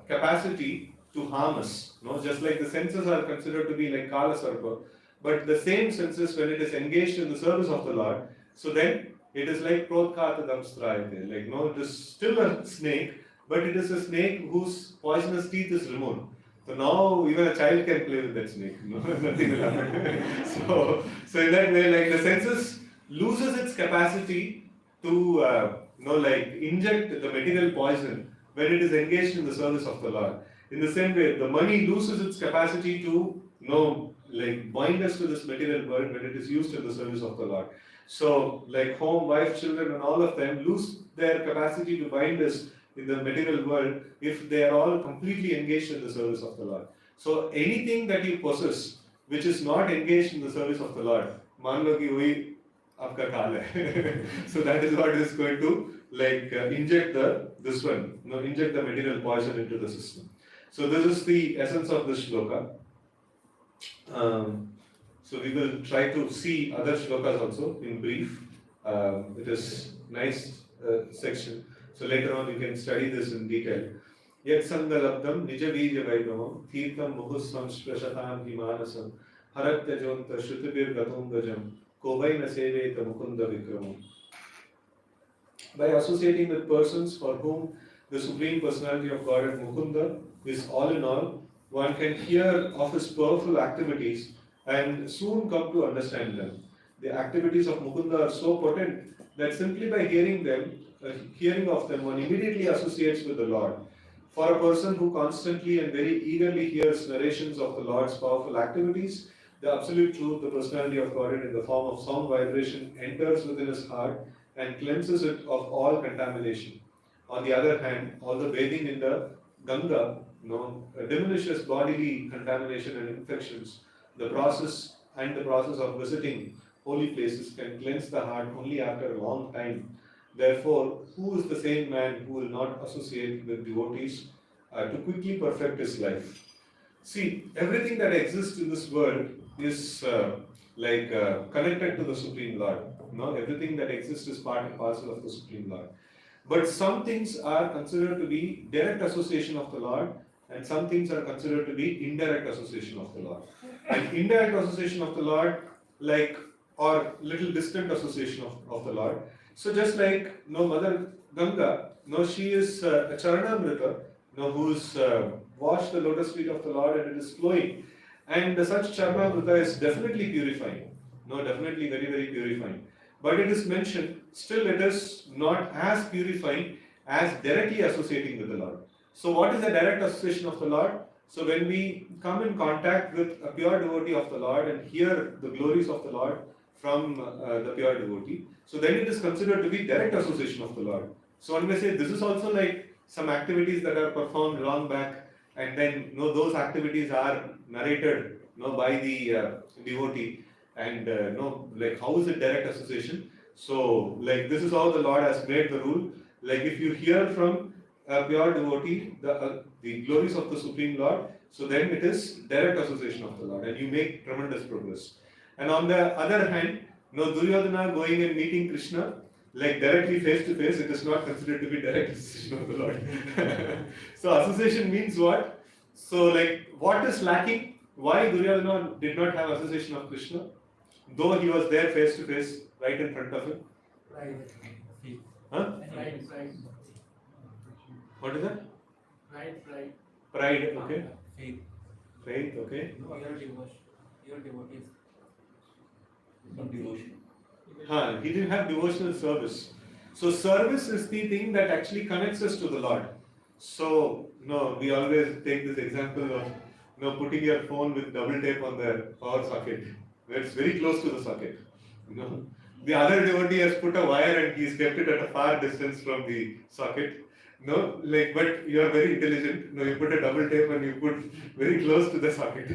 S1: capacity to harm us. Just like the senses are considered to be like Kala Sarpa, but the same senses, when it is engaged in the service of the Lord, so then it is like Prodkhata Damstrayate. It is still a snake, but it is a snake whose poisonous teeth is removed. So now even a child can play with that snake. Nothing will happen. So in that way, the senses loses its capacity to inject the material poison when it is engaged in the service of the Lord. In the same way, the money loses its capacity to bind us to this material world when it is used in the service of the Lord. So home, wife, children, and all of them lose their capacity to bind us in the material world if they are all completely engaged in the service of the Lord. So anything that you possess which is not engaged in the service of the Lord, मान लो कि वही आपका काल है. So that is what is going to inject the material poison into the system. So this is the essence of this shloka. So we will try to see other shlokas also in brief. It is nice section. So later on you can study this in detail. Yet sangalabdam nijavirya vaibhavam tirtham muhusvam sprashatam himanasam haratya jonta shrutibir gatungajam kovaina seveta mukunda vikramam. By associating with persons for whom the Supreme Personality of Godhead Mukunda is all in all, one can hear of his powerful activities and soon come to understand them. The activities of Mukunda are so potent that simply by hearing of them, one immediately associates with the Lord. For a person who constantly and very eagerly hears narrations of the Lord's powerful activities, the absolute truth, the personality of Godhead in the form of sound vibration enters within his heart and cleanses it of all contamination. On the other hand, although bathing in the Ganga diminishes bodily contamination and infections, the process of visiting holy places can cleanse the heart only after a long time. Therefore, who is the same man who will not associate with devotees to quickly perfect his life? See, everything that exists in this world is connected to the Supreme Lord. Everything that exists is part and parcel of the Supreme Lord. But some things are considered to be direct association of the Lord, and some things are considered to be indirect association of the Lord. And indirect association of the Lord, or little distant association of the Lord. So just like Mother Ganga, she is a Charanamrita, who's washed the lotus feet of the Lord and it is flowing. And such Charanamrita is definitely purifying. Definitely very, very purifying. But it is mentioned, still it is not as purifying as directly associating with the Lord. So what is the direct association of the Lord? So when we come in contact with a pure devotee of the Lord and hear the glories of the Lord from the pure devotee, so then it is considered to be direct association of the Lord. So one may say this is also like some activities that are performed long back, and then those activities are narrated by the devotee, and how is it direct association? So this is how the Lord has made the rule. If you hear from a pure devotee the glories of the Supreme Lord, so then it is direct association of the Lord, and you make tremendous progress. And on the other hand, Duryodhana going and meeting Krishna, directly face to face, it is not considered to be direct association of the Lord. So association means what? So what is lacking? Why Duryodhana did not have association of Krishna, though he was there face to face, right in front of him?
S4: Pride.
S1: Huh?
S4: Pride.
S1: What is that?
S4: Pride.
S1: Pride, okay.
S2: Faith.
S1: Faith, okay.
S4: Your devotees.
S2: Not devotion.
S1: He didn't have devotional service. So service is the thing that actually connects us to the Lord. So we always take this example of putting your phone with double tape on the power socket, where it's very close to the socket. The other devotee has put a wire and he's kept it at a far distance from the socket. But you are very intelligent. You put a double tape and you put very close to the socket.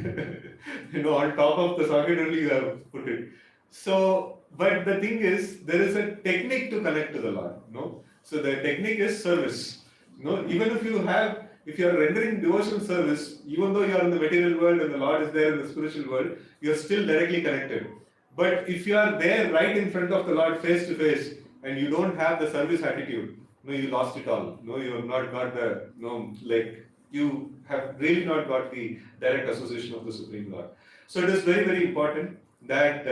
S1: On top of the socket only you have put it. So, but the thing is, there is a technique to connect to the Lord. So the technique is service. Even if you are rendering devotional service, even though you are in the material world and the Lord is there in the spiritual world, you are still directly connected. But if you are there right in front of the Lord face to face and you don't have the service attitude, you lost it all. You have not got you have really not got the direct association of the Supreme Lord. So it is very, very important that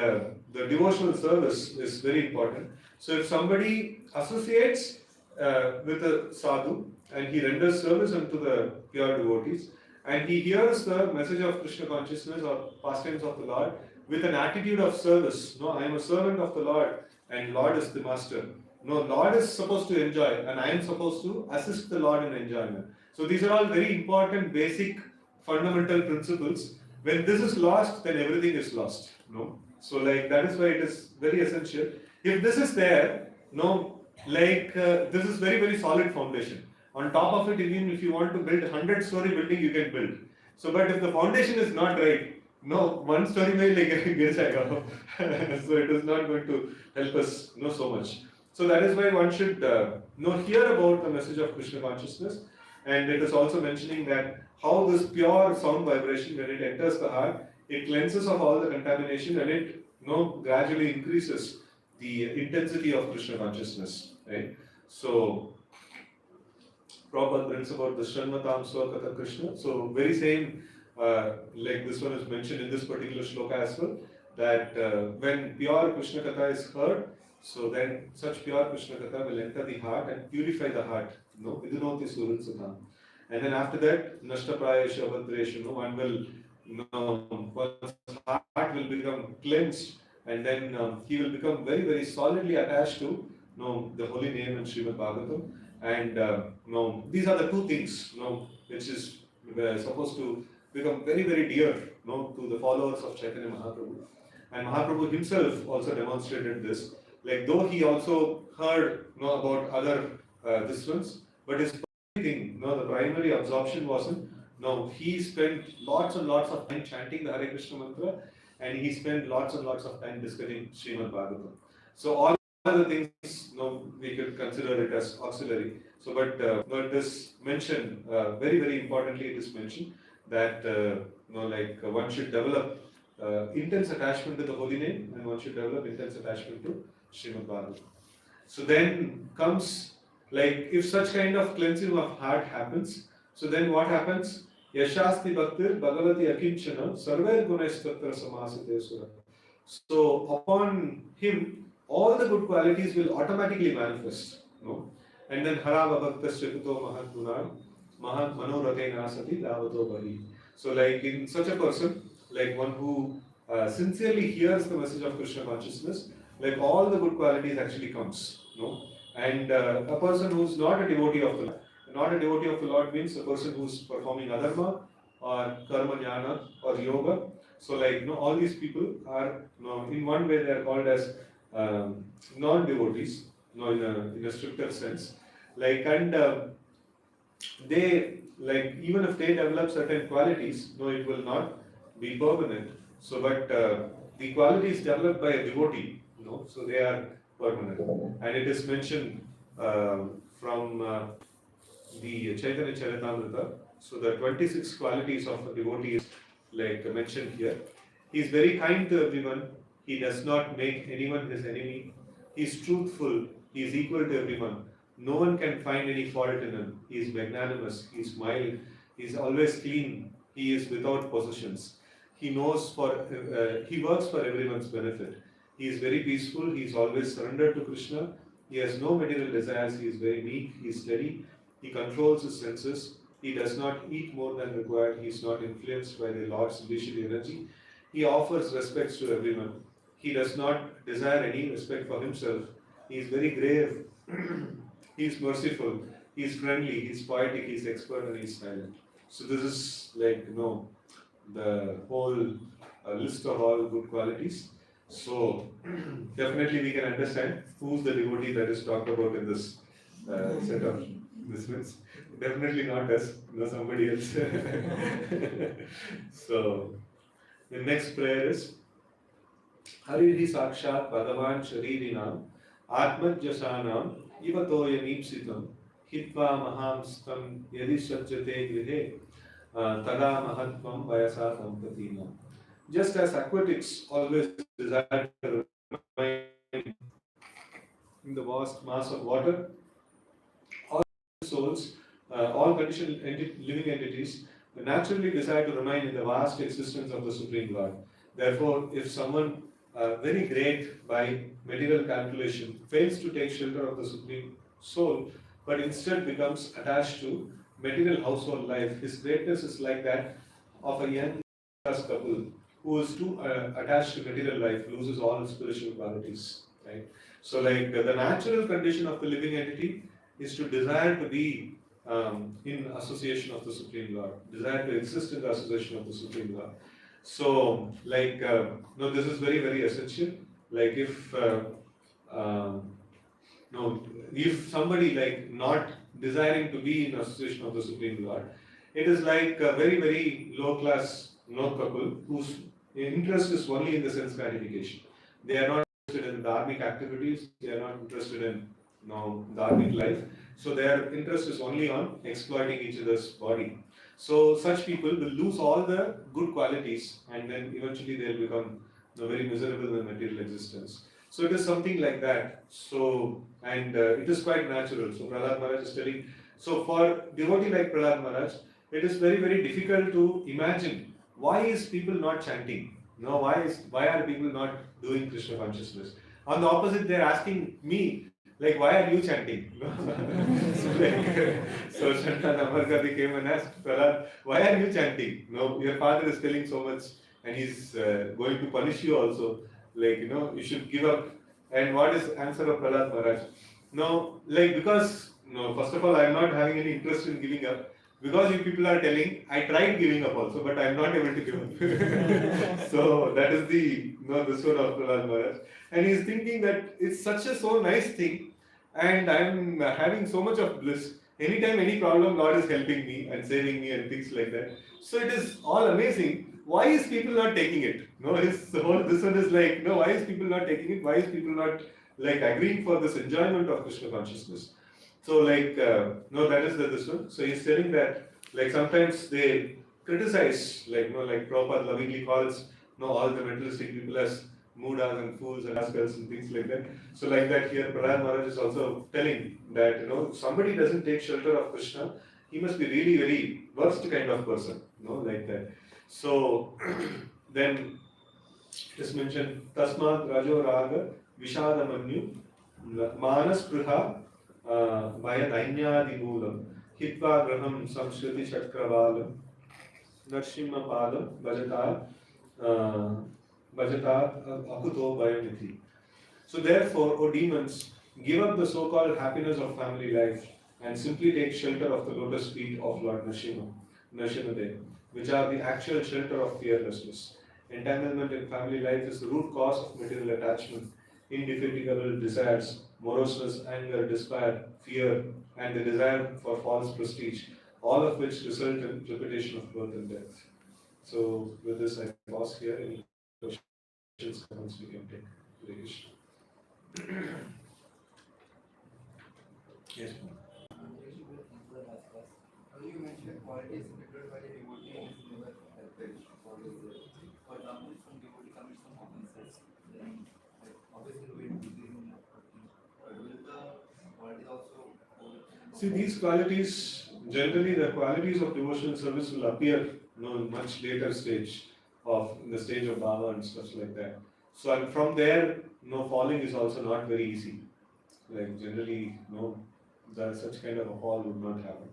S1: the devotional service is very important. So if somebody associates with a sadhu and he renders service unto the pure devotees and he hears the message of Krishna consciousness or pastimes of the Lord with an attitude of service, I am a servant of the Lord and Lord is the master. Lord is supposed to enjoy and I am supposed to assist the Lord in enjoyment. So these are all very important, basic, fundamental principles. When this is lost, then everything is lost. So that is why it is very essential. If this is there, this is very, very solid foundation. On top of it, even if you want to build a 100-story building, you can build. So, but if the foundation is not right, one story may गिर जाएगा. So it is not going to help us so much. So that is why one should hear about the message of Krishna consciousness, and it is also mentioning that how this pure sound vibration, when it enters the heart, it cleanses of all the contamination, and it gradually increases the intensity of Krishna consciousness, right? So Prabhupada brings about the Shanmatam Swakata Krishna. So very same, like this one is mentioned in this particular shloka as well, that when pure Krishna Katha is heard, so then such pure Krishna Katha will enter the heart and purify the heart. Vidunoti Surutsata. And then after that, Nashtapraya Shabadresha, one will, one's heart will become cleansed, and then he will become very, very solidly attached to the holy name and Srimad Bhagavatam. And these are the two things which is supposed to become very, very dear to the followers of Chaitanya Mahaprabhu. And Mahaprabhu himself also demonstrated this. Like though he also heard about other this ones, but his thing, the primary absorption wasn't. No, he spent lots and lots of time chanting the Hare Krishna mantra, and he spent lots and lots of time discussing Srimad Bhagavatam. So all other things, we could consider it as auxiliary. So, but this mentioned very, very importantly, it is mentioned that one should develop intense attachment to the holy name, and one should develop intense attachment to Srimad Bhagavatam. So then comes, like, if such kind of cleansing of heart happens, so then what happens? Yashasti Bhaktir Bhagavati Akinchana Sarvair Gunaistattra Samasate Sura. So upon him, all the good qualities will automatically manifest. And then Harava Bhaktasya Kuto Mahat Gunan Mahat Manoratena Sati Lavato Bari. So like in such a person, like one who sincerely hears the message of Krishna consciousness, like all the good qualities actually comes. And a person who's not a devotee of the Lord, not a devotee of the Lord means a person who's performing adharma or karma jnana or yoga. So like all these people are in one way they are called as non-devotees, in a stricter sense. Like and they like even if they develop certain qualities, it will not be permanent. So but the qualities developed by a devotee, so they are permanent. And it is mentioned from the Chaitanya Charitamrita. So the 26 qualities of a devotee is like mentioned here. He is very kind to everyone. He does not make anyone his enemy. He is truthful. He is equal to everyone. No one can find any fault in him. He is magnanimous. He is mild. He is always clean. He is without possessions. He knows he works for everyone's benefit. He is very peaceful. He is always surrendered to Krishna. He has no material desires. He is very meek. He is steady. He controls his senses. He does not eat more than required. He is not influenced by the Lord's judicial energy. He offers respects to everyone. He does not desire any respect for himself. He is very grave. He is merciful. He is friendly. He is poetic. He is expert, and he is silent. So this is like the whole list of all good qualities. So definitely we can understand who's the devotee that is talked about in this set of this means. Definitely not us, somebody else. So the next prayer is Harihi Sakshat Bhagavan Sharirinam Atmajyasanam Ivatoya Nipsitam Hitva Mahamstam Yadi Sajjate Grihe Tada Mahatvam Vayasa Sampatina. Just as aquatics always desire to remain in the vast mass of water, all souls, all conditioned living entities naturally desire to remain in the vast existence of the Supreme Lord. Therefore, if someone very great by material calculation fails to take shelter of the Supreme Soul, but instead becomes attached to material household life, his greatness is like that of a young couple who is too attached to material life, loses all spiritual qualities. Right? So, like the natural condition of the living entity is to desire to be in association of the Supreme Lord, desire to exist in the association of the Supreme Lord. So, like, this is very, very essential. Like, if somebody like not desiring to be in association of the Supreme Lord, it is like a very, very low class couple whose interest is only in the sense gratification. They are not interested in dharmic activities. They are not interested in dharmic life. So their interest is only on exploiting each other's body. So such people will lose all the good qualities, and then eventually they'll become very miserable in material existence. So it is something like that. So, and it is quite natural. So Prahlad Maharaj is telling, so for devotee like Prahlad Maharaj, it is very, very difficult to imagine why is people not chanting? No, why are people not doing Krishna consciousness? On the opposite, they're asking me, like, why are you chanting? So Shantan Amarkadi came and asked Prahlad, why are you chanting? No, your father is telling so much and he's going to punish you also. Like, you should give up. And what is answer of Prahlad Maharaj? No, like, because, no, first of all, I am not having any interest in giving up. Because you people are telling, I tried giving up also, but I am not able to give up. So that is this one of Prahlad Maharaj. And he's thinking that it's such a so nice thing, and I'm having so much of bliss. Anytime any problem, God is helping me and saving me and things like that. So it is all amazing. Why is people not taking it? No, this one is like, no, why is people not taking it? Why is people not like agreeing for this enjoyment of Krishna consciousness? So like, no, that is this one. So he's telling that like sometimes they criticize, like, like Prabhupada lovingly calls, all the materialistic people as mudas and fools and rascals and things like that. So like that here, Prahlad Maharaj is also telling that, if somebody doesn't take shelter of Krishna, he must be really very worst kind of person, like that. So then it is mentioned, Tasmad Rajo Raga Vishada Manyu Manas Priha Maya Dainyadi Moolam Hitva Graham Samskriti Chakravalam Narshimma Padam Bhajatar Akuto Bayanithi. So therefore, O demons, give up the so-called happiness of family life and simply take shelter of the lotus feet of Lord Nrsimhadev, which are the actual shelter of fearlessness. Entanglement in family life is the root cause of material attachment, indefatigable desires, moroseness, anger, despair, fear, and the desire for false prestige, all of which result in repetition of birth and death. So with this I pause here. Any questions, comments we can take. Hare Krishna. Yes, ma'am.
S2: You mentioned qualities depicted by the devotee in his liver heritage. For example, some devotee commits some offenses, then obviously we will increasing but will the qualities also
S1: See, these qualities, generally the qualities of devotional service will appear in much later stage in the stage of Bhava and stuff like that. So and from there, falling is also not very easy. Like generally, such kind of a fall would not happen.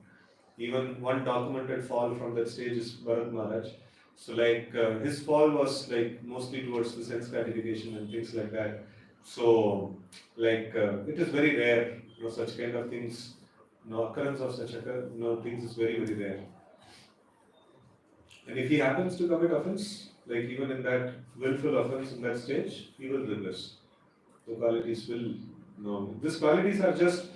S1: Even one documented fall from that stage is Bharat Maharaj. So like his fall was like mostly towards the sense gratification and things like that. So like it is very rare, such kind of things. Occurrence of such things is very, very rare. And if he happens to commit offense, like even in that willful offense in that stage, he will regress. The qualities will These qualities are just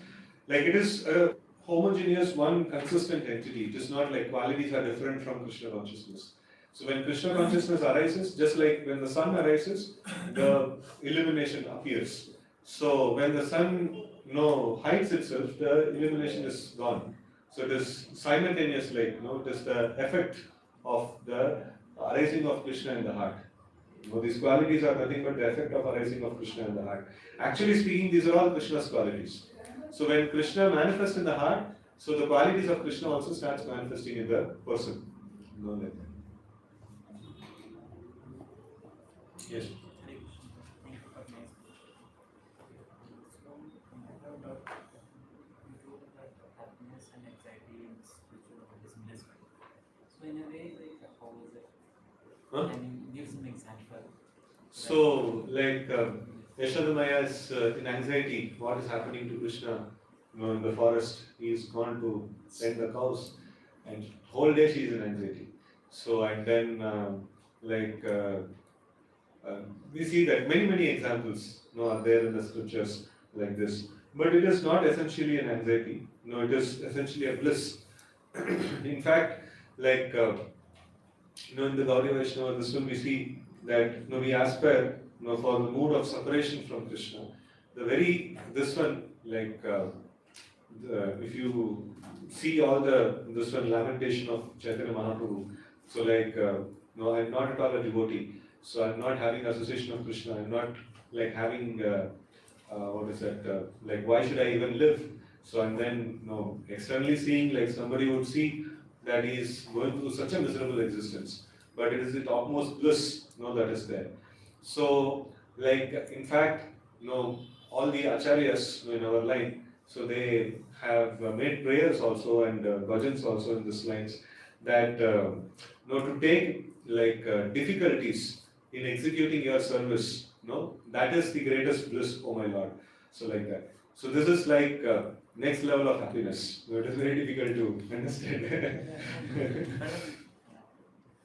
S1: like it is a homogeneous, one consistent entity. It is not like qualities are different from Krishna consciousness. So when Krishna consciousness arises, just like when the sun arises, the illumination appears. So when the sun hides itself, the illumination is gone. So it is simultaneous, like it is the effect of the arising of Krishna in the heart. These qualities are nothing but the effect of arising of Krishna in the heart. Actually speaking, these are all Krishna's qualities. So when Krishna manifests in the heart, so the qualities of Krishna also starts manifesting in the person. Like that. Yes.
S4: Happiness and anxiety in spiritual world is blissful. So in a way, like how is it? Can you give some example?
S1: So like Yashodamaya is in anxiety. What is happening to Krishna? In the forest, he is gone to tend the cows, and whole day she is in anxiety. So and then we see that many examples are there in the scriptures like this. But it is not essentially an anxiety. It is essentially a bliss. In fact, like in the Gaudiya Vaishnava, this one we see that we aspire for the mood of separation from Krishna. This one like if you see all this one lamentation of Chaitanya Mahaprabhu, so like, no, I'm not at all a devotee, so I'm not having association of Krishna, I'm not like having, what is that, like why should I even live? So and then, no, externally seeing, like somebody would see that he is going through such a miserable existence, but it is the topmost bliss, no, that is there. So, like, in fact, all the acharyas in our line, so they have made prayers also and bhajans also in this lines that to take like difficulties in executing your service, that is the greatest bliss, oh my Lord. So like that. So this is like next level of happiness. It is very difficult to understand.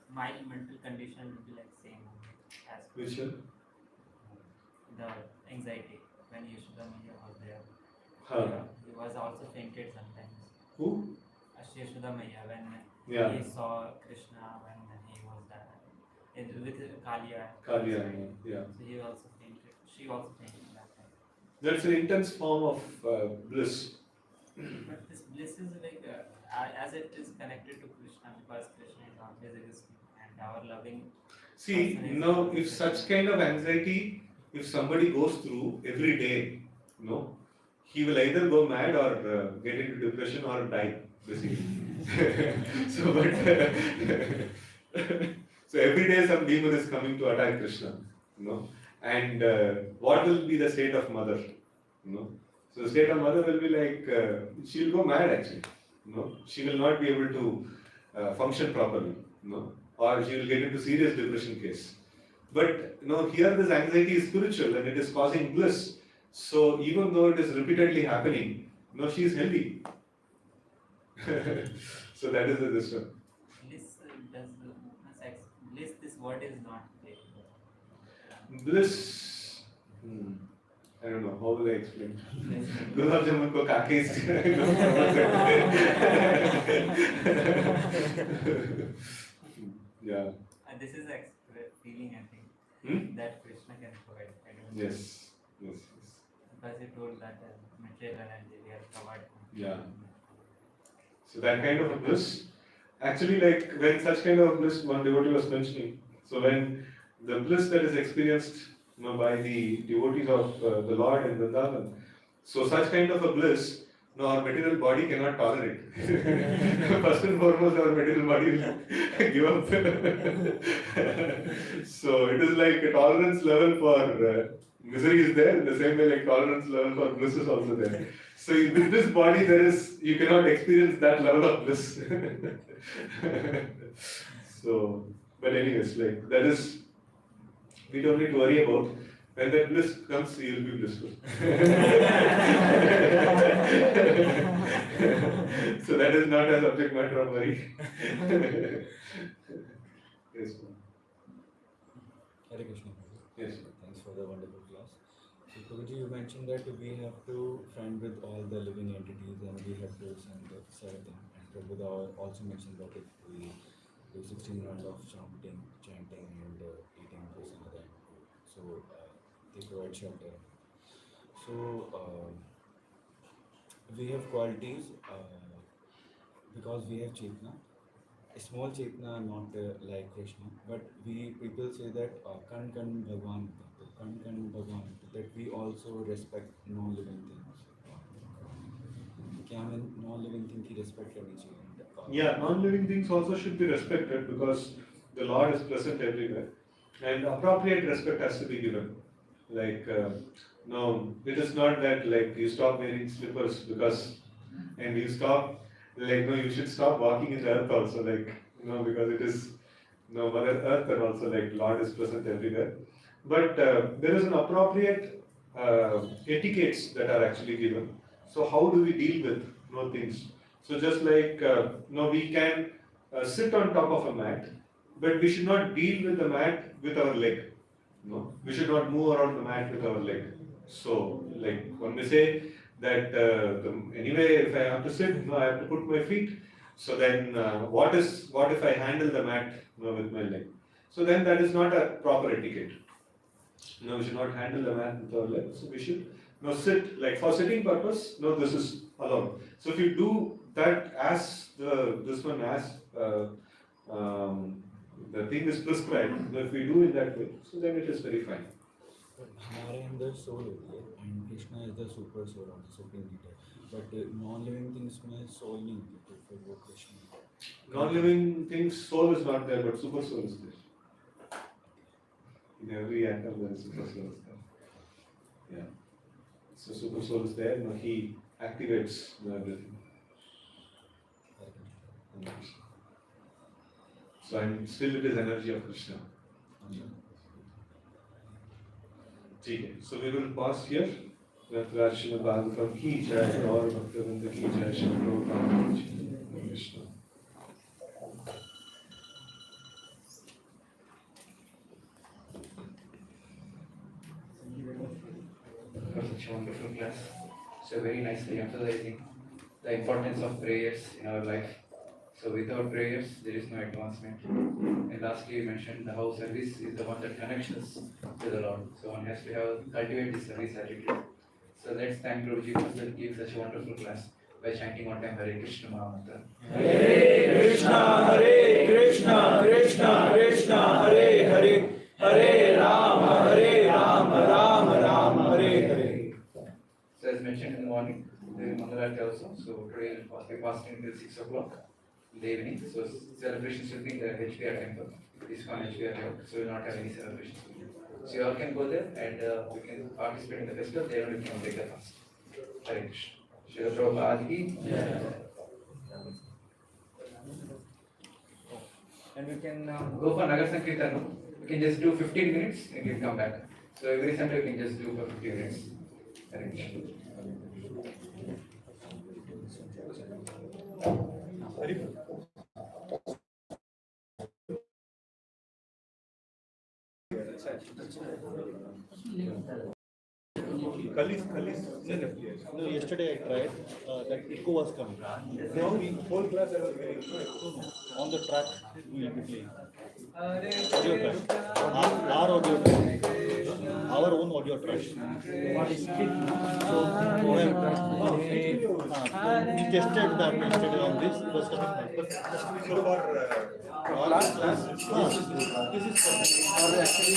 S5: My mental condition will be like same as
S1: Which one?
S5: the anxiety when Yashoda Maya was there.
S1: Huh.
S5: He was also fainted sometimes.
S1: Who?
S5: Yashoda Maya when
S1: Yeah.
S5: he saw Krishna when he was there with Kalia.
S1: Kalia, yeah.
S5: So he also fainted. She also fainted that time.
S1: That's an intense form of bliss.
S5: But this bliss is like as it is connected to Krishna because Krishna is always existing and our loving.
S1: See, if such kind of anxiety, if somebody goes through every day, he will either go mad or get into depression or die, basically. so, but, so every day some demon is coming to attack Krishna, and what will be the state of mother, So the state of mother will be like, she will go mad actually, she will not be able to function properly, or she will get into serious depression case. But here this anxiety is spiritual and it is causing bliss. So even though it is repeatedly happening, she is healthy. So that is the wisdom.
S5: Bliss, this word is not there.
S1: Bliss. I don't know, how will I explain? Gulab Jamun ko kakis. Yeah.
S5: And this is a feeling, I think, that Krishna can provide. I don't know.
S1: Yes.
S5: Because he told that material energy we have provided.
S1: Yeah. So that kind of a bliss, actually, like when such kind of bliss, one devotee was mentioning. So when the bliss that is experienced, by the devotees of the Lord in Vrindavan, so such kind of a bliss, our material body cannot tolerate. First and foremost, our material body will give up. So it is like a tolerance level for misery is there, in the same way like tolerance level for bliss is also there. So with this body, you cannot experience that level of bliss. So, but anyways, like that is, we don't need to worry about. When that bliss comes, you will be blissful. So that is not a subject matter of worry. Yes, ma'am.
S6: HariKshetra.
S1: Yes.
S6: Thanks for the wonderful class. So Prabhuji, you mentioned that we have to friend with all the living entities and we have to serve them. And Prabhuji also mentioned that if we do 16 rounds of chanting and eating prasadam, so they provide shelter. So we have qualities because we have Chetna. Small Chetna, not like Krishna, but people say that Kan Kan Bhagwan, that we also respect non-living things. क्या हमें non-living thing की respect करनी चाहिए?
S1: Yeah, non-living things also should be respected because the Lord is present everywhere, and appropriate respect has to be given. Like no, it is not that like you stop wearing slippers and you stop. Like, no, you should stop walking in the earth also, like, because it is, Mother Earth and also, like, Lord is present everywhere. But there is an appropriate etiquettes that are actually given. So how do we deal with things? So just like, we can sit on top of a mat, but we should not deal with the mat with our leg. We should not move around the mat with our leg. So, like, one may say, that anyway, if I have to sit, I have to put my feet. So then, what if I handle the mat with my leg? So then that is not a proper etiquette. We should not handle the mat with our leg. So we should sit, like for sitting purpose, this is alone. So if you do that as this one as the thing is prescribed, if we do in that way, so then it is very fine.
S6: But हमारे अंदर soul होती है and Krishna is the super soul of the supreme leader. But non-living things में soul नहीं होती, तो फिर वो Krishna.
S1: Non-living things, soul is not there, but super soul is there. In every atom, there is super soul is there. Yeah. So super soul is there. Now he activates everything. So and still it is energy of Krishna. Okay. So we will pause here. Rathrashina Bhagavatam ki jai, Gaur Bhaktivinoda ki jai, Shri Prabhupada ki jai. Hare Krishna.
S2: For such a wonderful class. So very nicely emphasizing the importance of prayers in our life. So without prayers, there is no advancement. And lastly, you mentioned how service is the one that connects us to the Lord. So one has to have cultivate this service attitude. So let's thank Prabhuji for giving such a wonderful class by chanting one time Hare Krishna Mahamantra.
S7: Hare Krishna, Krishna Krishna, Hare Hare, Hare Rama, Rama, Hare Hare.
S2: So as mentioned in the morning, the Mangalarti also. So today we'll be fasting till 6 o'clock in the evening. So celebrations will be in the HPR temple. This one HPR temple. So we will not have any celebrations. So you all can go there and we can participate in the festival. There we can take the fast. Hare Krishna. Shri Prabhupada ki. And we can go for Nagar Sankirtan. We can just do 15 minutes and we'll come back. So every Sunday we can just do for 15 minutes. Hare Krishna.
S7: No, yesterday I tried, that echo was coming.
S1: Whole class I was very
S7: On the track, we will be playing. Audio track. Our audio track. Our own audio track. We tested that yesterday on this, it was coming fine.
S1: So for class,
S7: This is for actually.